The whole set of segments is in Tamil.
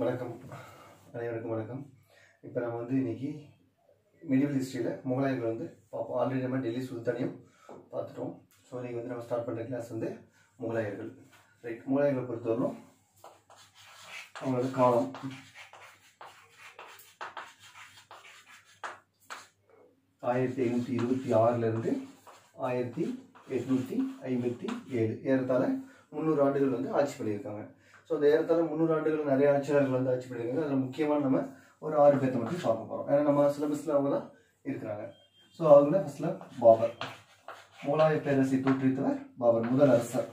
வணக்கம், அனைவருக்கும் வணக்கம். இப்போ நம்ம இன்னைக்கு மெடிவல் ஹிஸ்ட்ரியில் முகலாயர்கள் பார்ப்போம். ஆல்ரெடி நம்ம டெல்லி சுல்தானியம் பார்த்துட்டோம். ஸோ இன்றைக்கி நம்ம ஸ்டார்ட் பண்ணுற கிளாஸ் முகலாயர்கள். ரைட், முகலாயர்களை பொறுத்தவரைக்கும் அவங்களோட காலம் 1526 1857, ஏறத்தாழ 300 ஆண்டுகள் ஆட்சி பண்ணியிருக்காங்க. ஸோ அந்த ஏறத்தாழ 300 ஆண்டுகள் நிறைய ஆட்சியாளர்கள் ஆட்சி பண்ணியிருக்காங்க. அதில் முக்கியமாக நம்ம ஒரு 6 பேர்த்த மட்டும் பார்க்க போகிறோம். ஏன்னா நம்ம சிலபஸில் அவங்க தான் இருக்கிறாங்க. ஸோ அவங்கள ஃபஸ்ட்டில் பாபர், முகலாய பேரரசை தோற்றுவித்தவர் பாபர், முதல் அரசர்.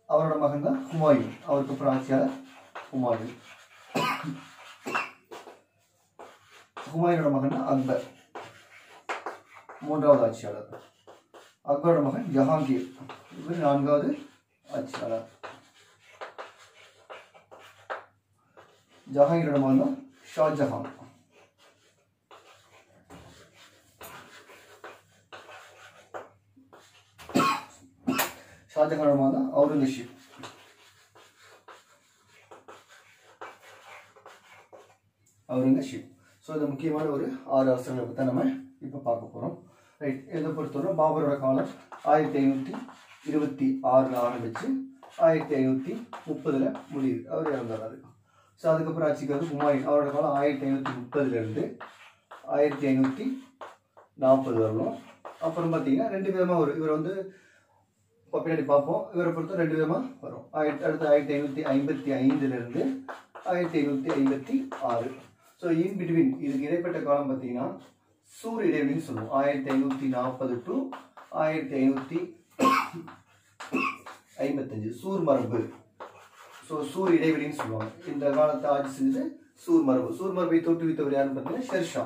அவரோட மகன் தான் ஹுமாயூன், அவருக்கு அப்புறம் ஆட்சியாளர் ஹுமாயூன். ஹுமாயூனோட மகன் தான் அக்பர், மூன்றாவது ஆட்சியாளர். அக்பரோட மகன் ஜஹாங்கீர், இவர் 4வது ஆட்சியாளர். ஜஹாங்கீரோட மகன் தான் ஷாஜஹான். ஷாஜஹானோட மகன் தான் அவுரங்கசீப். ஸோ இந்த முக்கியமான ஒரு 6 அரசர்களை பற்றி நம்ம இப்போ பார்க்க போகிறோம். ரைட், இதை பொறுத்தவரை பாபரோட காலம் 1526 ஆரம்பிச்சு 1530 முடியுது. அவர் இறந்துறாரு. ஸோ அதுக்கப்புறம் ஆட்சிக்கு ஹுமாயூன், அவரோட காலம் 1530 1540 வரணும். அப்புறம் பார்த்தீங்கன்னா 2 விதமாக வரும். இவர் பின்னாடி பார்ப்போம். இவரை பொறுத்த 2 விதமாக வரும். அடுத்து 1555 1556. ஸோ இன் பிட்வீன் இதுக்கு இடைப்பட்ட காலம் பார்த்தீங்கன்னா சூர் இடைவெளின்னு சொல்லுவோம். 1540 to 1555 சூர் மரபு. ஸோ சூர் இடைவெளின்னு சொல்லுவாங்க. இந்த காலத்தை ஆட்சி செஞ்சது சூர் மரபு. சூர் மரபை தோற்றுவித்தவர் யாருன்னு பார்த்தீங்கன்னா ஷெர்ஷா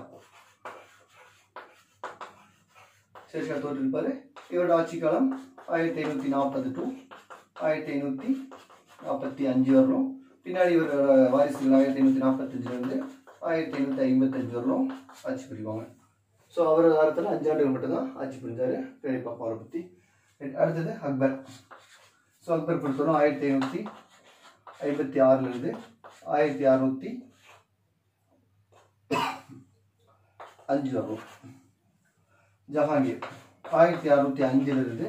தோற்றுவிப்பாரு. இவரோட ஆட்சி காலம் 1540 to 1545 வரணும். பின்னாடி இவரோட வாரிசுகள் 1545 1555 வரணும் ஆட்சி புரிவாங்க. ஸோ அவரோட காலத்தில் 5 ஆண்டுகள் மட்டும்தான் ஆட்சி புரிஞ்சாரு. பின்னாடி பார்ப்போம் அவரை பற்றி. அடுத்தது அக்பர். ஸோ அக்பர் பொறுத்தவரை 1556 1605 வரும். ஜஹாங்கீர் 1605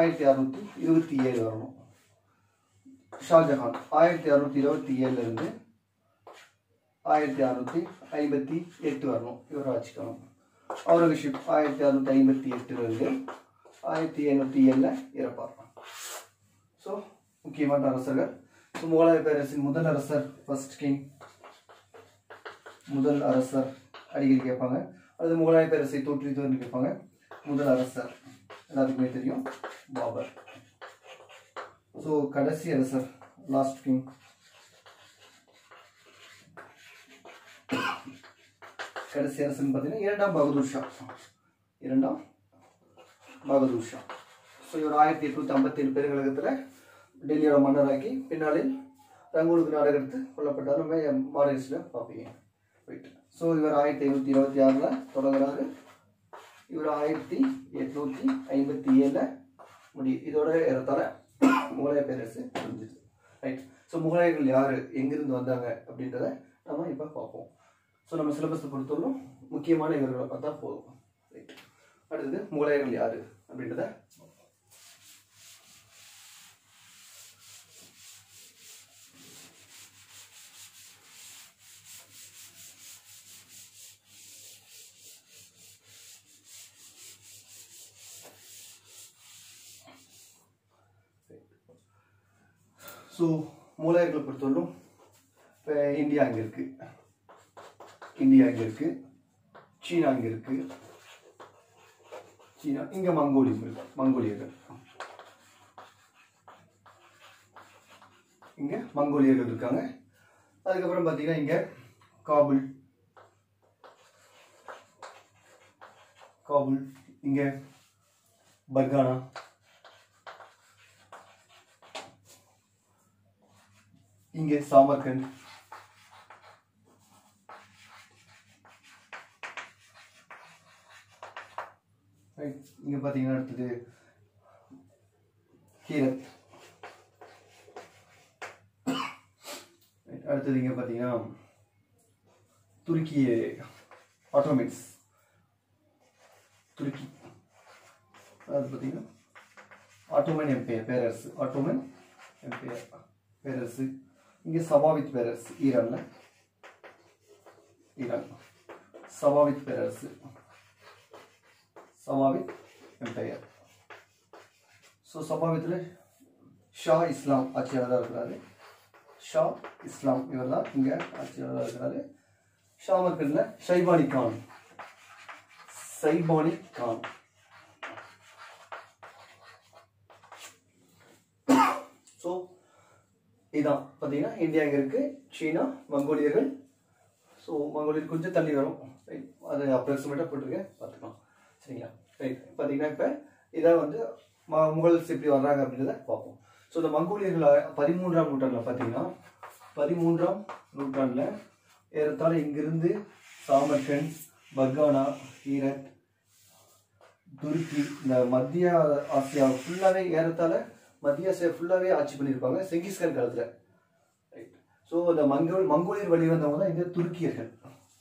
1627 வரணும். ஷாஜஹான் 1627 1658 வரணும். இவர் ஆட்சி காலம். அவுரங்கசீப் 1658 1707 இறப்பார். ஸோ முக்கியமான அரசர்கள். ஸோ முகலாய பேரரசின் முதல் அரசர், ஃபர்ஸ்ட் கிங், முதல் அரசர் அடிக்கடி கேட்பாங்க. அது முகலாய பேரரசை தோற்றுவித்தவர்னு கேட்பாங்க. முதல் அரசர் எல்லாத்துக்குமே தெரியும், பாபர். ஸோ கடைசி அரசர், லாஸ்ட் கிங், கடைசி அரசன் பார்த்தீங்கன்னா 2ஆம் பகதூர் ஷா. ஸோ இவர் 1857 பெருங்கழகத்தில் டெல்லியோட மன்னராக்கி பின்னாளில் ரங்கூனுக்கு நாடு எடுத்து கொல்லப்பட்டார். நம்ம மாடலிஸ்டில் பார்ப்பீங்க. ரைட். ஸோ இவர் 1526 தொடங்குறாரு. இவர் 1857 முடியுது. இதோட ஏறத்தாழ முகலாய பேரரசு முடிஞ்சிது. ரைட். ஸோ முகலாயர்கள் யார், எங்கிருந்து வந்தாங்க அப்படின்றத நம்ம இப்போ பார்ப்போம். ஸோ நம்ம சிலபஸை பொறுத்தவரைக்கும் முக்கியமான இவர்களை பார்த்தா போதும். ரைட். அடுத்தது முகலாயர்கள் யார் அப்படின்றத ஸோ முகலாயர்களை பொறுத்தவரைக்கும் இப்போ இந்தியா இங்கே இருக்குது, சீனா இங்கே இருக்குது, சீனா இங்கே மங்கோலியர்கள் இங்கே மங்கோலியர்கள் இருக்காங்க. அதுக்கப்புறம் பார்த்தீங்கன்னா இங்கே காபுல், இங்கே பர்கானா, இங்கே சாமர்கண்ட், இங்கே பார்த்தீங்கன்னா அடுத்தது ஹீரத், அடுத்தது இங்கே பார்த்தீங்கன்னா துருக்கி ஆட்டோமேட்ஸ், துருக்கி. அது பார்த்தீங்கன்னா ஆட்டோமன் எம்பையர் பேரரசு, ஆட்டோமன் எம்பையர் பேரரசு. இங்கே சபாவித் பேரரசு ஈரான்ல, ஈரான் சபாவித் பேரரசு, சபாவித் எம்பையர். ஸோ சபாவித்தில் ஷா இஸ்லாம் ஆட்சியாளராக இருக்கிறாரு. ஷா இஸ்லாம் இவர் தான் இங்கே ஆட்சியாளராக இருக்கிறாரு. ஷாமர்கண்டில் ஷைபானி கான், சைபானி கான். ஸோ இதான் பார்த்தீங்கன்னா இந்தியா இங்கே இருக்குது, சீனா, மங்கோலியர்கள். ஸோ மங்கோலியர் கொஞ்சம் தள்ளி வரும், ரைட். அது அப்ராக்சிமேட்டாக போட்டிருக்கேன், பார்த்துக்கலாம், சரிங்களா. ரைட். பார்த்தீங்கன்னா இப்போ இதான் வந்து முகல்ஸ் எப்படி வர்றாங்க அப்படின்றத பார்ப்போம். ஸோ இந்த மங்கோலியர்கள் 13ஆம் நூற்றாண்டில் பார்த்தீங்கன்னா 13ஆம் நூற்றாண்டில் ஏறத்தாழ இங்கிருந்து சாமர்கண்ட், பர்கானா, ஹீரத், துருக்கி, இந்த மத்திய ஆசியா ஃபுல்லாகவே ஏறத்தாழ மத்திய ஆசியா ஃபுல்லாகவே ஆட்சி பண்ணியிருப்பாங்க செங்கிஸ்கான் காலத்தில், ரைட். ஸோ இந்த மங்கோலியர் வழி வந்தவங்க தான் இந்த துருக்கியர்கள்,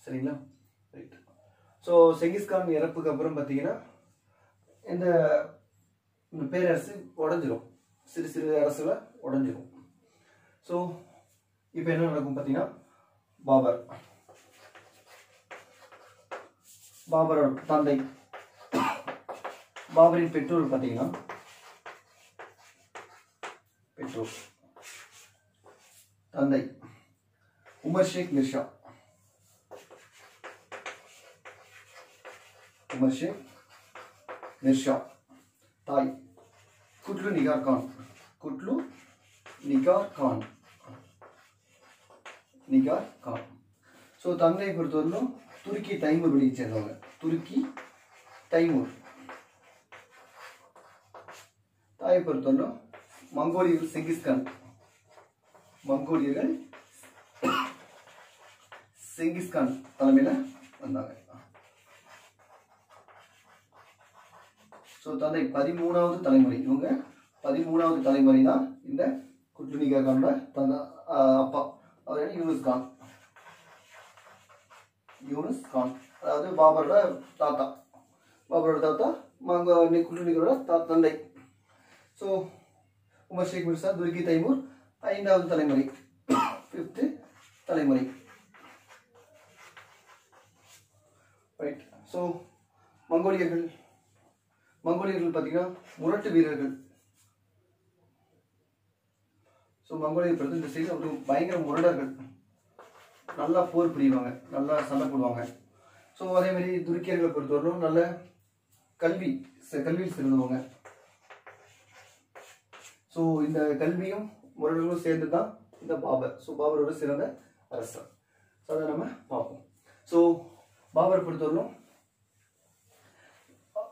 சரிங்களா, ரைட். ஸோ செங்கிஸ்கான் இறப்புக்கு அப்புறம் பார்த்தீங்கன்னா இந்த பேரரசு உடஞ்சிரும், சிறு சிறு அரசுல உடஞ்சிரும். ஸோ இப்போ என்ன நடக்கும் பார்த்தீங்கன்னா பாபர், பாபரோட தந்தை, பாபரின் பெற்றோர் பார்த்தீங்கன்னா பெற்றோர் தந்தை உமர் ஷேக் மிர்ஷா, உமர் ஷேக் மிர்ஷா. தாய் குட்லு நிகார் கான், குட்லு நிகார் கான், நிகார் கான். ஸோ தந்தையை பொறுத்தவரையிலும் துருக்கி தைமூர் வழியை சேர்ந்தவங்க, துருக்கி தைமூர். தாயை பொறுத்தவரையிலும் மங்கோலியர்கள் செங்கிஸ்கான், மங்கோலியர்கள் செங்கிஸ்கான் தலைமையில் வந்தாங்க. ஸோ தந்தை 13வது தலைமுறை, இவங்க 13வது தலைமுறை தான் இந்த குட்லு நிகார் கானோட தந்தை அப்பா. அவர் யூனுஸ் கான், யூனுஸ் கான் அதாவது பாபரோட தாத்தா, பாபரோட தாத்தா குட்லு நிகாரோட தந்தை. ஸோ உமர் ஷேக் மிர்சா, துருக்கி தைமூர் 5வது தலைமுறை, 5th தலைமுறை, ரைட். ஸோ மங்கோலியர்கள் பார்த்தீங்கன்னா முரட்டு வீரர்கள். ஸோ மங்கோலியர் பொறுத்து இந்த சைடு ஒரு பயங்கர முரடர்கள், நல்லா போர் புரிவாங்க, நல்லா சண்டை போடுவாங்க. ஸோ அதே மாதிரி துருக்கியர்களை பொறுத்தவரைக்கும் நல்ல கல்வியில் சிறந்தவங்க. ஸோ இந்த கல்வியும் முரடர்களும் சேர்ந்து தான் இந்த பாபர். ஸோ பாபரோட சிறந்த அரசர். ஸோ அதை நம்ம பார்ப்போம். ஸோ பாபர் பொறுத்தவரைக்கும்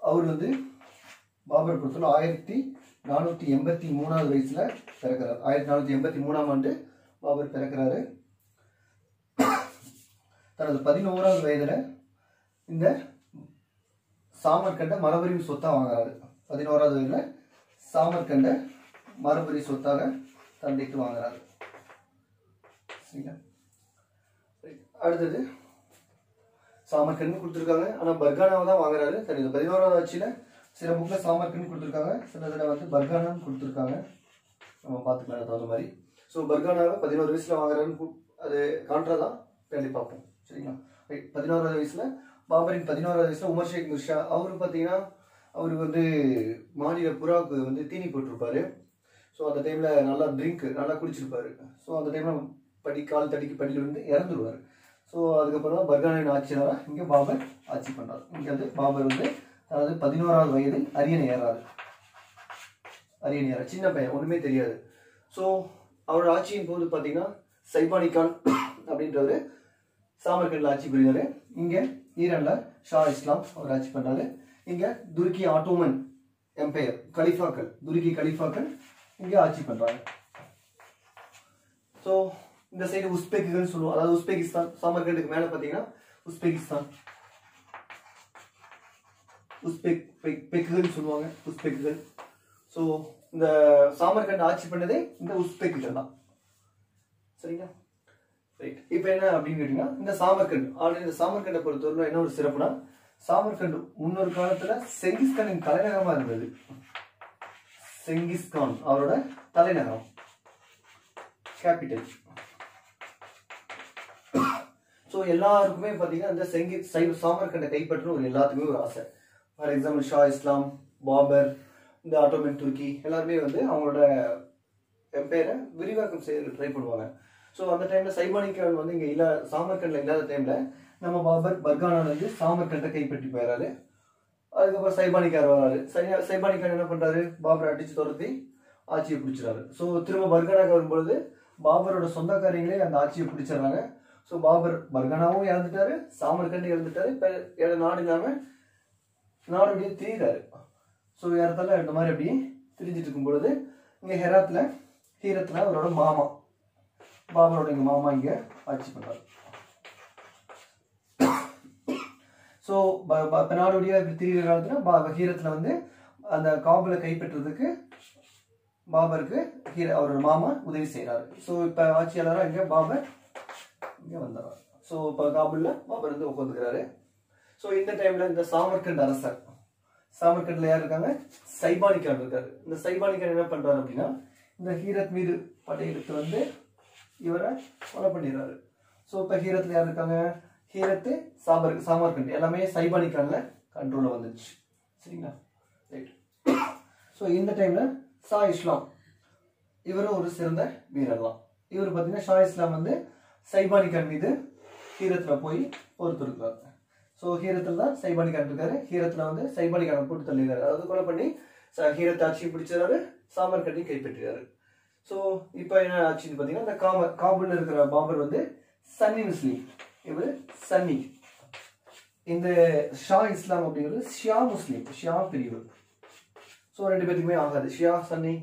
அவர் வந்து பாபர் பொறுத்தவரை 1483வது வயசுல பிறக்கிறார். 1483ஆம் ஆண்டு பாபர் பிறக்கிறாரு. தனது 11வது வயதுல இந்த சாமர்கண்ட மரபுரி சொத்தா வாங்குறாரு. 11வது வயதுல சாமர்கண்ட மரபுரி சொத்தாக தந்தைக்கு வாங்குறாரு. அடுத்தது சாமர்கண்ட் கொடுத்துருக்காங்க, ஆனா பர்கானாவை தான் வாங்குறாரு. சரி, 11வது ஆட்சியில சில புக்ல சாமர்கண்ட் கொடுத்துருக்காங்க, சில இதில் வந்து பர்கானான்னு கொடுத்துருக்காங்க. நம்ம பார்த்துக்கலாம் தகுந்த மாதிரி. ஸோ பர்கானாவை 11 வயசுல வாங்குறாருன்னு அது காண்றதான் தேடி பார்ப்போம், சரிங்களா. 11வது வயசுல பாபரின் 11வது வயசுல உமர் ஷேக் மிர்ஷா அவரு பார்த்தீங்கன்னா அவரு வந்து மாநில புறாவுக்கு வந்து தீனி போட்டிருப்பாரு. ஸோ அந்த டைம்ல நல்லா நல்லா குடிச்சிருப்பாரு. ஸோ அந்த டைம்ல கால் தடிக்கு படியில் வந்து இறந்துருவாரு. ஸோ அதுக்கப்புறம் தான் பர்கானின் ஆட்சியாளராக இங்கே பாபர் ஆட்சி பண்ணார். இங்கே வந்து பாபர் வந்து அதாவது 11வது வயதில் அரியணை ஏறாரு. சின்ன பையன், ஒன்றுமே தெரியாது. ஸோ அவரோட ஆட்சியின் போது பார்த்தீங்கன்னா சைபானி கான் அப்படின்றவர் சாமர்கண்டில் ஆட்சி புரிகிறாரு. இங்கே ஈரான்ல ஷா இஸ்லாம் அவர் ஆட்சி பண்ணாரு. இங்கே துருக்கி ஆட்டோமன் எம்பையர் கலிஃபாக்கள், துருக்கி கலிஃபாக்கள் இங்கே ஆட்சி பண்றாங்க. ஸோ இந்த சைடு உஸ்பெக்குகள் சொல்லுவோம், அதாவது உஸ்பெகிஸ்தான். சாமர்கண்டுக்கு மேலே பார்த்தீங்கன்னா உஸ்பெகிஸ்தான், பெக்குகள் சொல்லுவாங்க, உஸ்பெக்குகள். ஸோ இந்த சாமர்கண்ட் ஆட்சி பண்ணதே இந்த உஸ்பெக்குகள் தான், சரிங்களா. ரைட். இப்போ என்ன அப்படின்னு கேட்டீங்கன்னா இந்த சாமர்கண்ட் ஆல்ரெடி இந்த சாமர்கண்டை பொறுத்தவரை என்ன ஒரு சிறப்புனா சாமர்கண்ட் முன்னொரு காலத்துல செங்கிஸ்கானின் தலைநகரமா இருந்தது. செங்கிஸ்கான் அவரோட தலைநகரம் கேபிட்டல். ஸோ எல்லாருக்குமே பார்த்தீங்கன்னா இந்த சாமர்கண்டை கைப்பற்றணும் ஒரு எல்லாத்துக்குமே ஒரு ஆசை. ஃபார் எக்ஸாம்பிள் ஷா இஸ்லாம், பாபர், இந்த ஆட்டோமன் துருக்கி எல்லாருமே வந்து அவங்களோட எம்பையரை விரிவாக்கம் செய்ய ட்ரை பண்ணுவாங்க. ஸோ அந்த டைம்ல சைபானி கான் வந்து இங்கே சாமர்கண்டில் இல்லாத டைம்ல நம்ம பாபர் பர்கானால இருந்து சாமர்கண்டை கைப்பற்றி போயிடறாரு. அதுக்கப்புறம் சைபானி கான் வராரு. சைபானி கான் என்ன பண்றாரு, பாபரை அடிச்சு துரத்தி ஆட்சியை பிடிச்சிடாரு. ஸோ திரும்ப பர்கானாக்கு வரும்பொழுது பாபரோட சொந்தக்காரங்களே அந்த ஆட்சியை பிடிச்சிடறாங்க. ஸோ பாபர் பர்கானாவும் இறந்துட்டாரு, சாமர்கண்டு இறந்துட்டாரு. இப்போ நாடு இல்லாமல் நாடு அப்படியே திரிகிறாரு. ஸோ இடத்துல இந்த மாதிரி அப்படியே திரிஞ்சிட்டு இருக்கும் பொழுது இங்கே ஹீரத்தில் அவரோட மாமா பாபரோட எங்கள் மாமா இங்கே ஆட்சி பண்ணுறாரு. ஸோ இப்போ நாடுடைய இப்படி திரிகிற காலத்தில் ஹீரத்தில் வந்து அந்த காபுலை கைப்பற்றுறதுக்கு பாபருக்கு அவரோட மாமா உதவி செய்கிறாரு. ஸோ இப்போ ஆட்சியாளராக இங்கே பாபர் இங்கே வந்தார். ஸோ இப்போ காபூலில் பாபர் வந்து உட்காந்துக்கிறாரு. ஸோ இந்த டைமில் இந்த சாமர்கண்ட் அரசர், சாமர்கண்டில் யார் இருக்காங்க, சைபானி கான் இருக்காரு. இந்த சைபானி கான் என்ன பண்ணுறாரு அப்படின்னா இந்த ஹீரத் மீது படையெடுத்து வந்து இவரை கொலை பண்ணிடுறாரு. ஸோ இப்போ ஹீரத்தில் யார் இருக்காங்க, ஹீரத்து, சாமர்கண்ட் எல்லாமே சைபானி கானில் கண்ட்ரோலில் வந்துடுச்சு. சரிங்களா, ரைட். ஸோ இந்த டைமில் ஷா இஸ்லாம் இவரும் ஒரு சிறந்த வீரர்லாம். இவர் பார்த்தீங்கன்னா ஷா இஸ்லாம் வந்து சைபானி கான் மீது ஹீரத்தில் போய் போர் தொடுக்கிறார். ஸோ ஹீரத்தில் தான் சைபானி கான் இருக்காரு. ஹீரத்தில் வந்து சைபானி கானை போட்டு தள்ளிடுறாரு. அது கொலை பண்ணி ஹீரத்தை ஆட்சியை பிடிச்சிடறாரு, சாமர்கண்டையும் கைப்பற்றுறாரு. ஸோ இப்போ என்ன ஆச்சுன்னு பார்த்தீங்கன்னா இந்த காபூலில் இருக்கிற பாபர் வந்து சன்னி முஸ்லீம், இவர் சன்னி. இந்த ஷா இஸ்லாம் அப்படிங்கிறது ஷியா முஸ்லீம், ஷியா பிரிவு. ஸோ ரெண்டு பேத்துக்குமே ஆகாது, ஷியா சன்னி.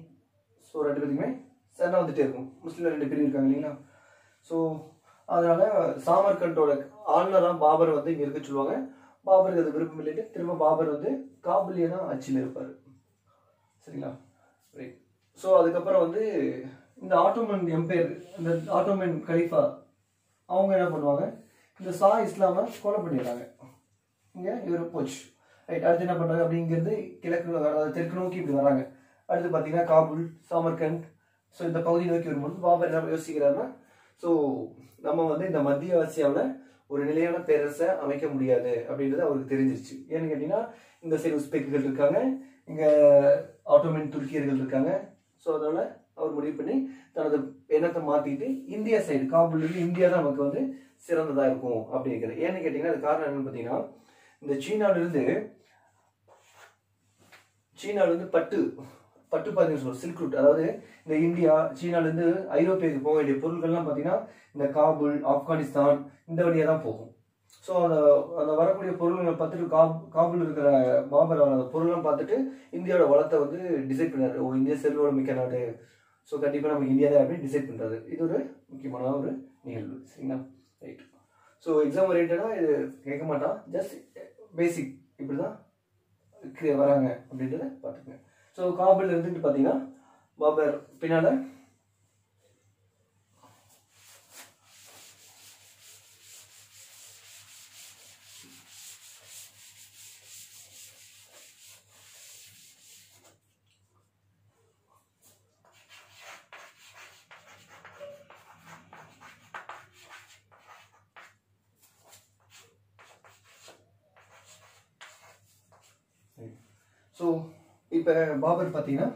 ஸோ ரெண்டு பேத்துக்குமே சன்னா வந்துட்டே இருக்கும். முஸ்லீம்ல ரெண்டு பேரும் இருக்காங்க இல்லைங்களா. ஸோ அதனால சாமர்கண்டோட ஆளுநராக பாபரை வந்து இங்கே இருக்க சொல்லுவாங்க. பாபருக்கு அது விருப்பம் இல்லைட்டு திரும்ப பாபர் வந்து காபூலியே தான் ஆட்சியில் இருப்பார். சரிங்களா, ரைட். ஸோ அதுக்கப்புறம் வந்து இந்த ஆட்டோமன் எம்பையர், இந்த ஆட்டோமன் கலீஃபா அவங்க என்ன பண்ணுவாங்க, இந்த ஷா இஸ்லாமை கொலை பண்ணிடுறாங்க. இங்கே இவர் போச்சு, ரைட். அடுத்து என்ன பண்ணுறாங்க, அப்படிங்கிறது கிழக்கு அதாவது தெற்கு நோக்கி இப்படி வராங்க. அடுத்து பார்த்தீங்கன்னா காபூல், சாமர்கண்ட். ஸோ இந்த பகுதி நோக்கி வரும்போது பாபர் என்ன யோசிக்கிறாருன்னா, ஸோ நம்ம வந்து இந்த மத்திய ஆசியாவில் ஒரு நிலையான பேரரசை அமைக்க முடியாது அப்படின்றது அவருக்கு தெரிஞ்சிருச்சு. ஏன்னு கேட்டிங்கன்னா இந்த சைடு உஸ்பெக்குகள் இருக்காங்க, இங்கே ஆட்டோமன் துருக்கியர்கள் இருக்காங்க. ஸோ அதனால அவர் முடிவு பண்ணி தனது எண்ணத்தை மாற்றிட்டு இந்தியா சைடு காபூலுக்கு இந்தியா தான் நமக்கு வந்து சிறந்ததாக இருக்கும் அப்படிங்கிறது. ஏன்னு கேட்டிங்கன்னா அது காரணம் என்னன்னு பார்த்தீங்கன்னா இந்த சீனாவிலிருந்து பட்டு பாத்தீங்கன்னு சொல்லுவோம், சில்க் ரூட். அதாவது இந்த இந்தியா சீனாலேருந்து ஐரோப்பியாவுக்கு போக வேண்டிய பொருட்கள்லாம் பார்த்தீங்கன்னா இந்த காபூல், ஆப்கானிஸ்தான் இந்த வழியாக தான் போகும். ஸோ அந்த வரக்கூடிய பொருள்களை பார்த்துட்டு காபூல் இருக்கிற பாபர் அந்த பொருள்லாம் பார்த்துட்டு இந்தியாவோட வளத்தை வந்து டிசைட் பண்ணாரு. ஓ, இந்தியா செல்வோட மிக்க நாடு, ஸோ கண்டிப்பாக நமக்கு இந்தியா தான் அப்படின்னு டிசைட் பண்ணுறாரு. இது ஒரு முக்கியமான ஒரு நிகழ்வு. சரிங்களா, ரைட். ஸோ எக்ஸாம் ஓரியன்டாக இது கேட்க மாட்டான், ஜஸ்ட் பேசிக் இப்படி தான் வராங்க அப்படின்றத பார்த்துக்கங்க. ஸோ காபூல் இருந்துட்டு பார்த்தீங்கன்னா பாபர் பின்னால் ஸோ இப்போ பாபர் பார்த்தீங்கன்னா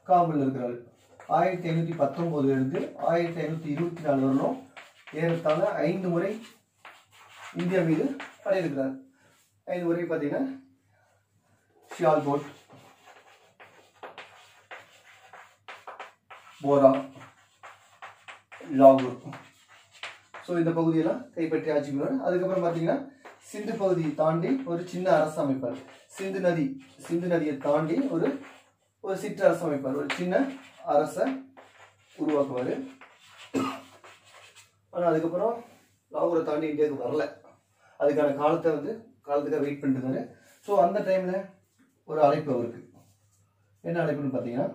காபூலில் இருக்கிறாரு. 1519 1524 வரணும் ஏறத்தாழ 5 முறை இந்தியா மீது படையெடுக்கிறார். 5 முறை பார்த்தீங்கன்னா ஷியால்கோட், போரா, லாகூர். ஸோ இந்த பகுதியெல்லாம் கைப்பற்றி ஆட்சி பண்ணுவார். அதுக்கப்புறம் பார்த்தீங்கன்னா சிந்து பகுதியை தாண்டி ஒரு சின்ன அரசு அமைப்பார். சிந்து நதியை தாண்டி ஒரு சிற்றரசு அமைப்பார், ஒரு சின்ன அரசை உருவாக்குவார். ஆனால் அதுக்கப்புறம் லாகூரை தாண்டி இந்தியாவுக்கு வரல. அதுக்கான காலத்துக்காக வெயிட் பண்ணிட்டு. ஸோ அந்த டைமில் ஒரு அழைப்பு அவருக்கு. என்ன அழைப்புன்னு பார்த்தீங்கன்னா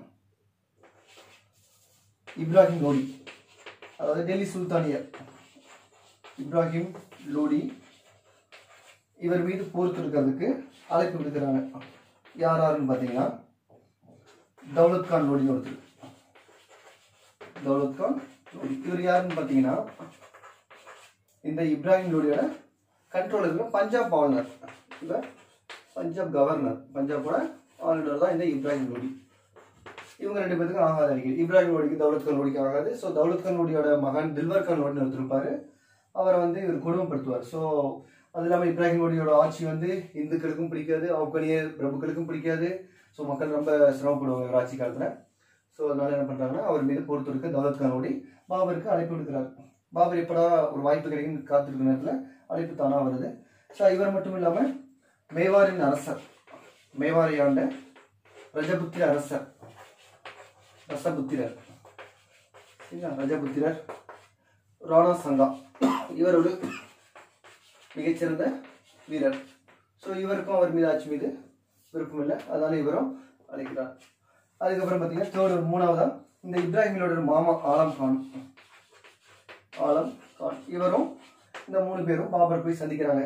இப்ராஹிம் லோடி, அதாவது டெல்லி சுல்தானியர் இப்ராஹிம் லோடி இவர் மீது போர் தொடுக்கிறதுக்கு அழைப்பு விடுக்கிறாங்க. யார் யாருன்னு பார்த்தீங்கன்னா தௌலத் கான் லோடின்னு ஒருத்தர். தௌலத் கான் லோடி இவர் யாருன்னு பார்த்தீங்கன்னா இந்த இப்ராஹிம் லோடியோட கண்ட்ரோல் இருக்கிற பஞ்சாப் ஆளுநர். இவர் பஞ்சாப் கவர்னர், பஞ்சாபோட ஆளுநர் தான் இந்த இப்ராஹிம் லோடி. இவங்க 2 பேருக்கு ஆகாது அடிக்கடி. இப்ராஹிம் லோடிக்கு தௌலத் கான் லோடிக்கு ஆகாது. ஸோ தௌலத் கான் லோடியோட மகன் தில்வர் கான் லோடின்னு ஒருத்தருப்பாரு. அவரை இவர் கொடுமைப்படுத்துவார். ஸோ அது இல்லாமல் இப்ராஹிம் லோடியோட ஆட்சி இந்துக்களுக்கும் பிடிக்காது, ஆப்கானிய பிரபுக்களுக்கும் பிடிக்காது. ஸோ மக்கள் ரொம்ப சிரமப்படுவாங்க இவர் ஆட்சி காலத்தில். ஸோ அதனால என்ன பண்ணுறாங்கன்னா அவர் மீது போர் தொடுக்க தௌலத் கான் லோடி பாபருக்கு அழைப்பு விடுக்கிறார். பாபர் எப்படா ஒரு வாய்ப்பு கிடைக்குன்னு காத்திருக்கிற நேரத்தில் அழைப்பு தானாக வருது. ஸோ இவர் மட்டும் இல்லாமல் மேவாரின் அரசர், மேவாரை ஆண்ட ரஜபுத்திர அரசர், ரசபுத்திரர், ரஜபுத்திரர் ராணா சங்கா, இவர் ஒரு மிகச்சிறந்த வீரர். ஸோ இவருக்கும் அவர் மீது ஆட்சி மீது விருப்பம் இல்லை, அதனால இவரும் அழைக்கிறார். அதுக்கப்புறம் பார்த்தீங்கன்னா மூணாவதா இந்த இப்ராஹிமோட மாமா ஆலம் கான், ஆலம் கான் இவரும் இந்த 3 பேரும் பாபரை போய் சந்திக்கிறாங்க.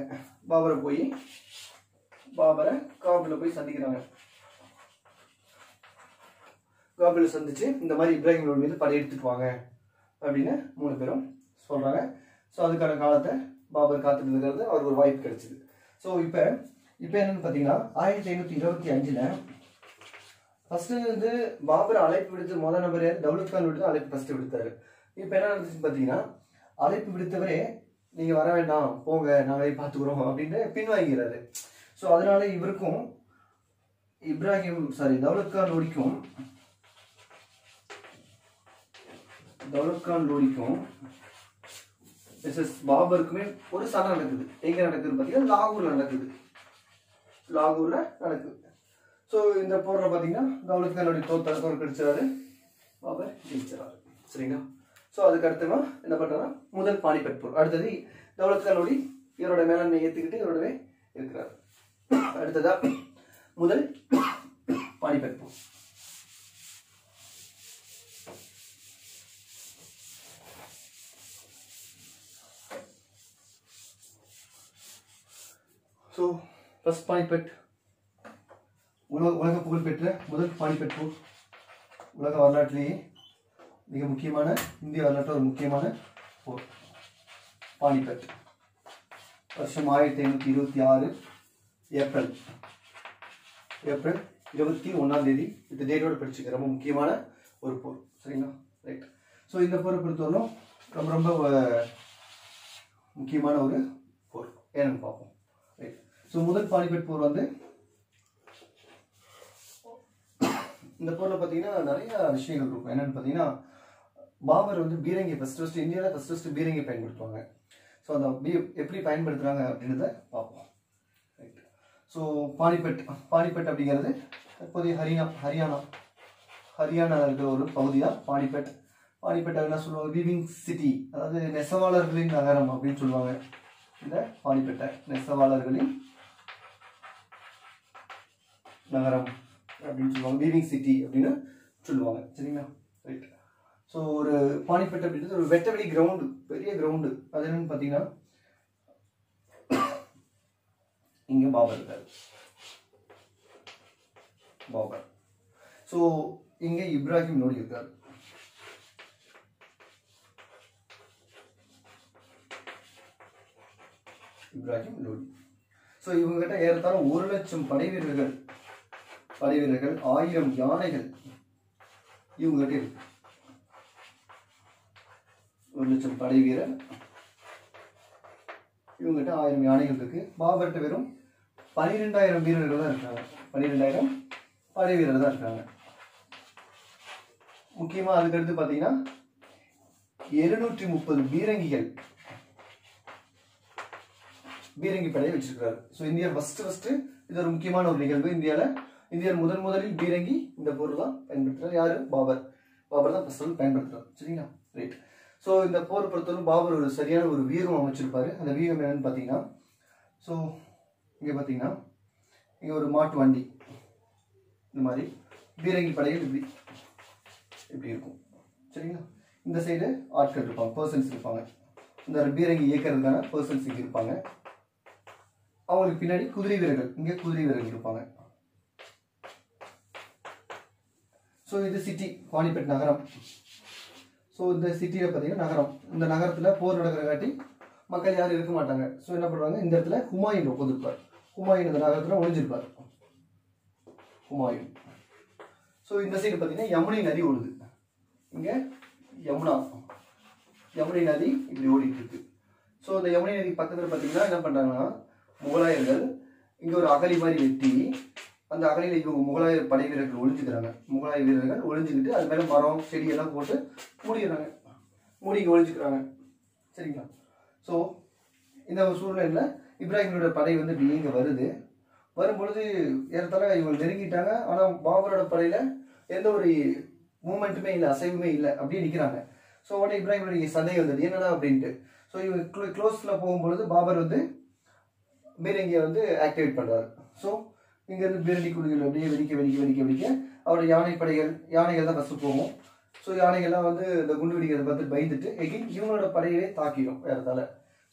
பாபரை காபூலில் போய் சந்திக்கிறாங்க. காபூலில் சந்திச்சு இந்த மாதிரி இப்ராஹிம் லோடி மீது படையெடுத்துட்டு வாங்க அப்படின்னு 3 பேரும் சொல்றாங்க. ஸோ அதுக்கான காலத்தை பாபர் காத்துட்டு இருக்கிறது அவருக்கு ஒரு வாய்ப்பு கிடைச்சிது. ஸோ இப்போ என்னன்னு பார்த்தீங்கன்னா 1525 ஃபர்ஸ்ட் பாபர் அழைப்பு விடுத்து முதல் நபர் தௌலத் கான் லோடி தான் அழைப்பு ஃபர்ஸ்ட் விடுத்தாரு. இப்போ என்ன நடந்துச்சுன்னு பார்த்தீங்கன்னா அழைப்பு விடுத்தவரே நீங்க வர வேண்டாம் போங்க நாங்களே பார்த்துக்கிறோம் அப்படின்னு பின்வாங்கிறாரு. ஸோ அதனால இவருக்கும் தௌலத் கான் லோடிக்கும் பாபருக்குமே ஒரு சண்டை நடக்குது. எங்க நடக்குதுன்னு பார்த்தீங்கன்னா லாகூர்ல நடக்குது. ஸோ இந்த போர்ல பார்த்தீங்கன்னா தௌலத் கான் லோடி தோற்கடிச்சாரு, பாபர் ஜெயிச்சாரு. சரிங்களா? ஸோ அதுக்கு அடுத்தமா என்ன பண்றாங்கன்னா முதல் பானிபட் போர். அடுத்தது தௌலத் கான் லோடி இவரோட மேலாண்மை ஏற்றுக்கிட்டு இவரோடவே இருக்கிறார். அடுத்ததா முதல் பானிபட் போர். ஸோ ஃபர்ஸ்ட் பானிபட் உலக புகழ் பெற்ற முதல் பானிபட் போர். உலக வரலாற்றிலேயே மிக முக்கியமான, இந்திய வரலாற்றில் ஒரு முக்கியமான போர் பானிபட். வருஷம் 1526 ஏப்ரல் 21 இந்த டேட்டோட படிச்சுக்க ரொம்ப முக்கியமான ஒரு போர். சரிங்களா? ரைட். ஸோ இந்த போரை பொறுத்தவரைக்கும் ரொம்ப ரொம்ப முக்கியமான ஒரு போர் என்னன்னு பார்ப்போம். ரைட். ஸோ முதல் பானிபட் போர் இந்த போரில் பார்த்தீங்கன்னா நிறைய விஷயங்கள் இருக்கும். என்னன்னு பார்த்தீங்கன்னா பாபர் பீரங்கி ஃபர்ஸ்ட் இந்தியாவில் ஃபர்ஸ்ட் பீரங்கி பயன்படுத்துவாங்க. ஸோ அந்த எப்படி பயன்படுத்துகிறாங்க அப்படின்றத பார்ப்போம். ரைட். ஸோ பானிபட் அப்படிங்கிறது தற்போதைய ஹரியானா இருக்கிற ஒரு பகுதி தான் பானிபட். என்ன சொல்லுவாங்க? வீவிங் சிட்டி, அதாவது நெசவாளர்களின் நகரம் அப்படின்னு சொல்லுவாங்க. இந்த பானிபட்டை நெசவாளர்களின் நகரம் அப்படின்னு சொல்லுவாங்க, வீவிங் சிட்டி அப்படின்னு சொல்லுவாங்க. சரிங்களா? ரைட். ஸோ ஒரு பானிபட் அப்படின்றது ஒரு வெட்டவெளி கிரவுண்டு, பெரிய கிரவுண்டு. அது என்னன்னு பார்த்தீங்கன்னா இங்கே பாபர் இருக்காரு. ஸோ இங்கே இப்ராஹிம் லோடி இருக்காரு. ஸோ இவங்ககிட்ட ஏறத்தாழ 1,00,000 படை வீரர்கள், 1000 யானைகள் இவங்ககிட்ட இருக்கு. 1,00,000 படை வீரர், இவங்ககிட்ட 1000 யானைகள் இருக்கு. பாபர்கிட்ட வெறும் 12,000 வீரர்கள் தான் இருக்காங்க. 12,000 படை வீரர் தான் இருக்காங்க. முக்கியமா அதுக்கடுத்து பாத்தீங்கன்னா 730 பீரங்கி படையை வச்சிருக்காரு. ஸோ இந்தியா ஃபர்ஸ்ட் இது ஒரு முக்கியமான ஒரு நிகழ்வு. இந்தியாவில் முதலில் பீரங்கி இந்த போர் தான் பயன்படுத்துறாரு. யாரு? பாபர் தான் ஃபர்ஸ்ட் பயன்படுத்துறாரு. சரிங்களா? ரைட். ஸோ இந்த போர் பொறுத்தவரை பாபர் ஒரு சரியான ஒரு வீரம் அமைச்சிருப்பாரு. அந்த வீரம் என்னன்னு பார்த்தீங்கன்னா, ஸோ இங்கே பார்த்தீங்கன்னா இங்கே ஒரு மாட்டு வண்டி, இந்த மாதிரி பீரங்கி படைகள் இப்படி இருக்கும். சரிங்களா? இந்த சைடு ஆட்கள் இருப்பாங்க, பர்சன்ஸ் இருப்பாங்க. இந்த பீரங்கி இயக்கிறதுக்கான பர்சன்ஸ் இங்கே இருப்பாங்க. அவங்களுக்கு பின்னாடி குதிரை வீரர்கள், இங்கே குதிரை வீரர்கள் இருப்பாங்க. ஸோ இது சிட்டி, பானிபட் நகரம். ஸோ இந்த சிட்டியில் பார்த்தீங்கன்னா நகரம், இந்த நகரத்தில் போர் நடக்கிறங்காட்டி மக்கள் யாரும் இருக்க மாட்டாங்க. ஸோ என்ன பண்ணுவாங்க, இந்த இடத்துல ஹுமாயூன் உட்காந்துருப்பார். ஹுமாயூன் இந்த நகரத்தில் ஒளிஞ்சிருப்பார், ஹுமாயூன். ஸோ இந்த சைடு பார்த்தீங்கன்னா யமுனை நதி ஓடுது. இங்கே யமுனை நதி இப்படி ஓடிட்டு இருக்கு. ஸோ இந்த யமுனை நதி பக்கத்தில் பார்த்தீங்கன்னா என்ன பண்ணுறாங்கன்னா, முகலாயர்கள் இங்கே ஒரு அகழி மாதிரி வெட்டி அந்த அகழியில் இவங்க முகலாய படை வீரர்கள் ஒளிஞ்சுக்கிறாங்க. முகலாய வீரர்கள் ஒளிஞ்சுக்கிட்டு அது மேலே மரம் செடியெல்லாம் போட்டு மூடிடுறாங்க, மூடி ஒளிஞ்சுக்கிறாங்க. சரிங்களா? ஸோ இந்த ஒரு சூழ்நிலையில் இப்ராஹிமோட படை வந்து இப்படி இங்கே வரும்பொழுது ஏறத்தாழ இவங்க நெருங்கிட்டாங்க. ஆனால் பாபரோட படையில் எந்த ஒரு மூமெண்ட்டுமே இல்லை, அசைவுமே இல்லை, அப்படியே நிற்கிறாங்க. ஸோ உடனே இப்ராஹிமோட சந்தேகம் வந்தது என்னடா அப்படின்ட்டு. ஸோ இவங்க க்ளோஸில் போகும்பொழுது பாபர் வந்து பீரங்கியை வந்து ஆக்டிவேட் பண்ணுறாரு. ஸோ இங்கேருந்து பீரங்கி குடிகள் அப்படியே வெடிக்க அவரோட யானைகள் தான் ஃபஸ்ட்டு போகும். ஸோ யானைகள்லாம் வந்து இந்த குண்டு வெடிக்கிறத பார்த்து பயந்துட்டு எகைன் இவங்களோட படையவே தாக்கிடும் வேறதால.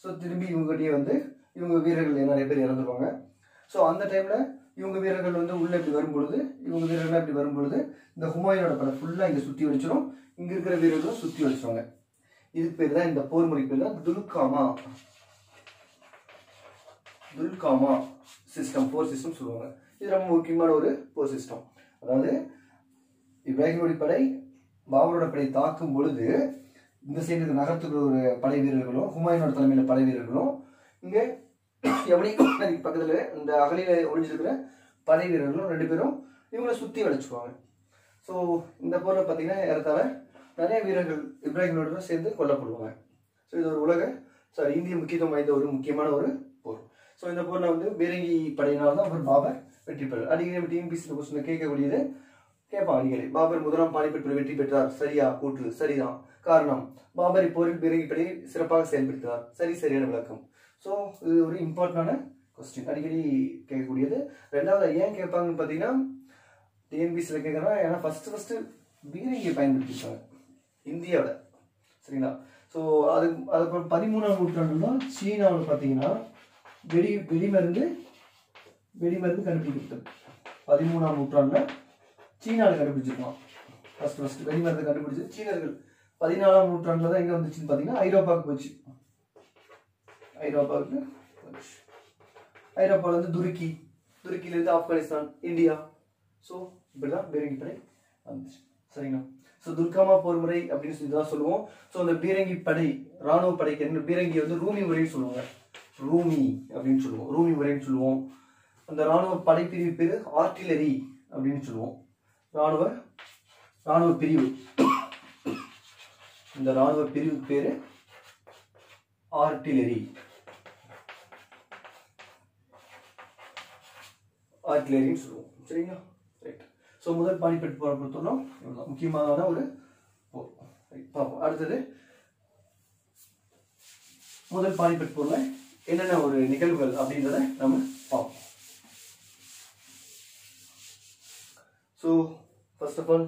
ஸோ திரும்பி இவங்ககிட்டயே வந்து இவங்க வீரர்கள் நிறைய பேர் இறந்துருவாங்க. ஸோ அந்த டைமில் இவங்க வீரர்கள் வந்து உள்ளே இப்படி வரும்பொழுது இந்த ஹுமாயூனோட படை ஃபுல்லாக இங்கே சுற்றி வச்சிடும். இங்கே இருக்கிற வீரர்களும் சுற்றி வச்சிருவாங்க. இதுக்கு பேர் தான், இந்த போர் முறைக்கு பேர் தான் துல்காமா சிஸ்டம், போர் சிஸ்டம் சொல்லுவாங்க. இது ரொம்ப முக்கியமான ஒரு போர் சிஸ்டம். அதாவது இப்ராஹிமோட படை பாபரோட படை தாக்கும் பொழுது இந்த சைடு இருக்கிற நகரத்துக்கு ஒரு படை வீரர்களும் ஹுமாயூனோட தலைமையில படை வீரர்களும் இங்கே யமுனை நதிக்கு பக்கத்தில் இந்த அகலியில் ஒழிஞ்சிருக்கிற படை வீரர்களும் ரெண்டு பேரும் இவங்களை சுற்றி வளைச்சுக்குவாங்க. ஸோ இந்த போரில் பார்த்தீங்கன்னா ஏறத்தாழ நிறைய வீரர்கள் இப்ராஹிமோட சேர்ந்து கொல்லப்படுவாங்க. ஸோ இது ஒரு இந்திய முக்கியத்துவம் வாய்ந்த ஒரு முக்கியமான ஒரு போர். ஸோ இந்த போரில் வந்து பீரங்கி படையினால் தான் அவர் பாபர் வெற்றி பெறார். அடிக்கடி டிஎன்பிசி கொஸ்டின் கேட்கக்கூடியது கேட்பான் அடிக்கடி, பாபர் முதலாம் பானிபட் போரில் வெற்றி பெற்றார், சரியா? கூற்று சரிதான். காரணம், பாபர் இப்போரில் பீரங்கி படையை சிறப்பாக செயல்படுத்தினார். சரியான விளக்கம். ஸோ இது ஒரு இம்பார்ட்டண்டான கொஸ்டின், அடிக்கடி கேட்கக்கூடியது. ரெண்டாவது ஏன் கேட்பாங்கன்னு பார்த்தீங்கன்னா டிஎன்பிசியில் கேட்குறா, ஏன்னா ஃபஸ்ட்டு பீரங்கியை பயன்படுத்திருக்காங்க இந்தியாவில். சரிங்களா? ஸோ அதுக்கு 13ஆம் நூற்றாண்டுல சீனாவில் பார்த்தீங்கன்னா வெடிமருந்து கண்டுபிடிக்கிறது 13ஆம் நூற்றாண்டில் சீனாவில் கண்டுபிடிச்சிருக்கலாம். ஃபர்ஸ்ட் வெடிமருந்து கண்டுபிடிச்சது சீனர்கள். 14ஆம் நூற்றாண்டில் தான் எங்கே வந்துச்சுன்னு பார்த்தீங்கன்னா ஐரோப்பாவுக்கு போச்சு. ஐரோப்பாவில் வந்து துருக்கியிலேருந்து ஆப்கானிஸ்தான், இந்தியா. ஸோ இப்படிதான் பீரங்கி படை வந்துச்சு. சரிங்களா? ஸோ துல்காமா போர் முறை அப்படின்னு சொல்லி தான் சொல்லுவோம். ஸோ அந்த பீரங்கி படை ராணுவ படைக்கு என்ன பீரங்கி வந்து ரூமி முறைன்னு சொல்லுவாங்க. ரூமி முறைன்னு சொல்லுவோம். அந்த ராணுவ படைப்பிரிவு பேரு ஆர்டிலரி அப்படின்னு சொல்லுவோம். ராணுவ பிரிவு, இந்த ராணுவ பிரிவு பேரு ஆர்டிலரின்னு சொல்லுவோம். சரிங்களா? ரைட். ஸோ முதல் பானிபட் போரை பொறுத்தோம் முக்கியமான ஒரு போர். பார்ப்போம். அடுத்தது முதல் பானிபட் போர்ல என்னென்ன ஒரு நிகழ்வுகள் அப்படின்றத நம்ம பார்ப்போம். ஸோ ஃபர்ஸ்ட் ஆஃப் ஆல்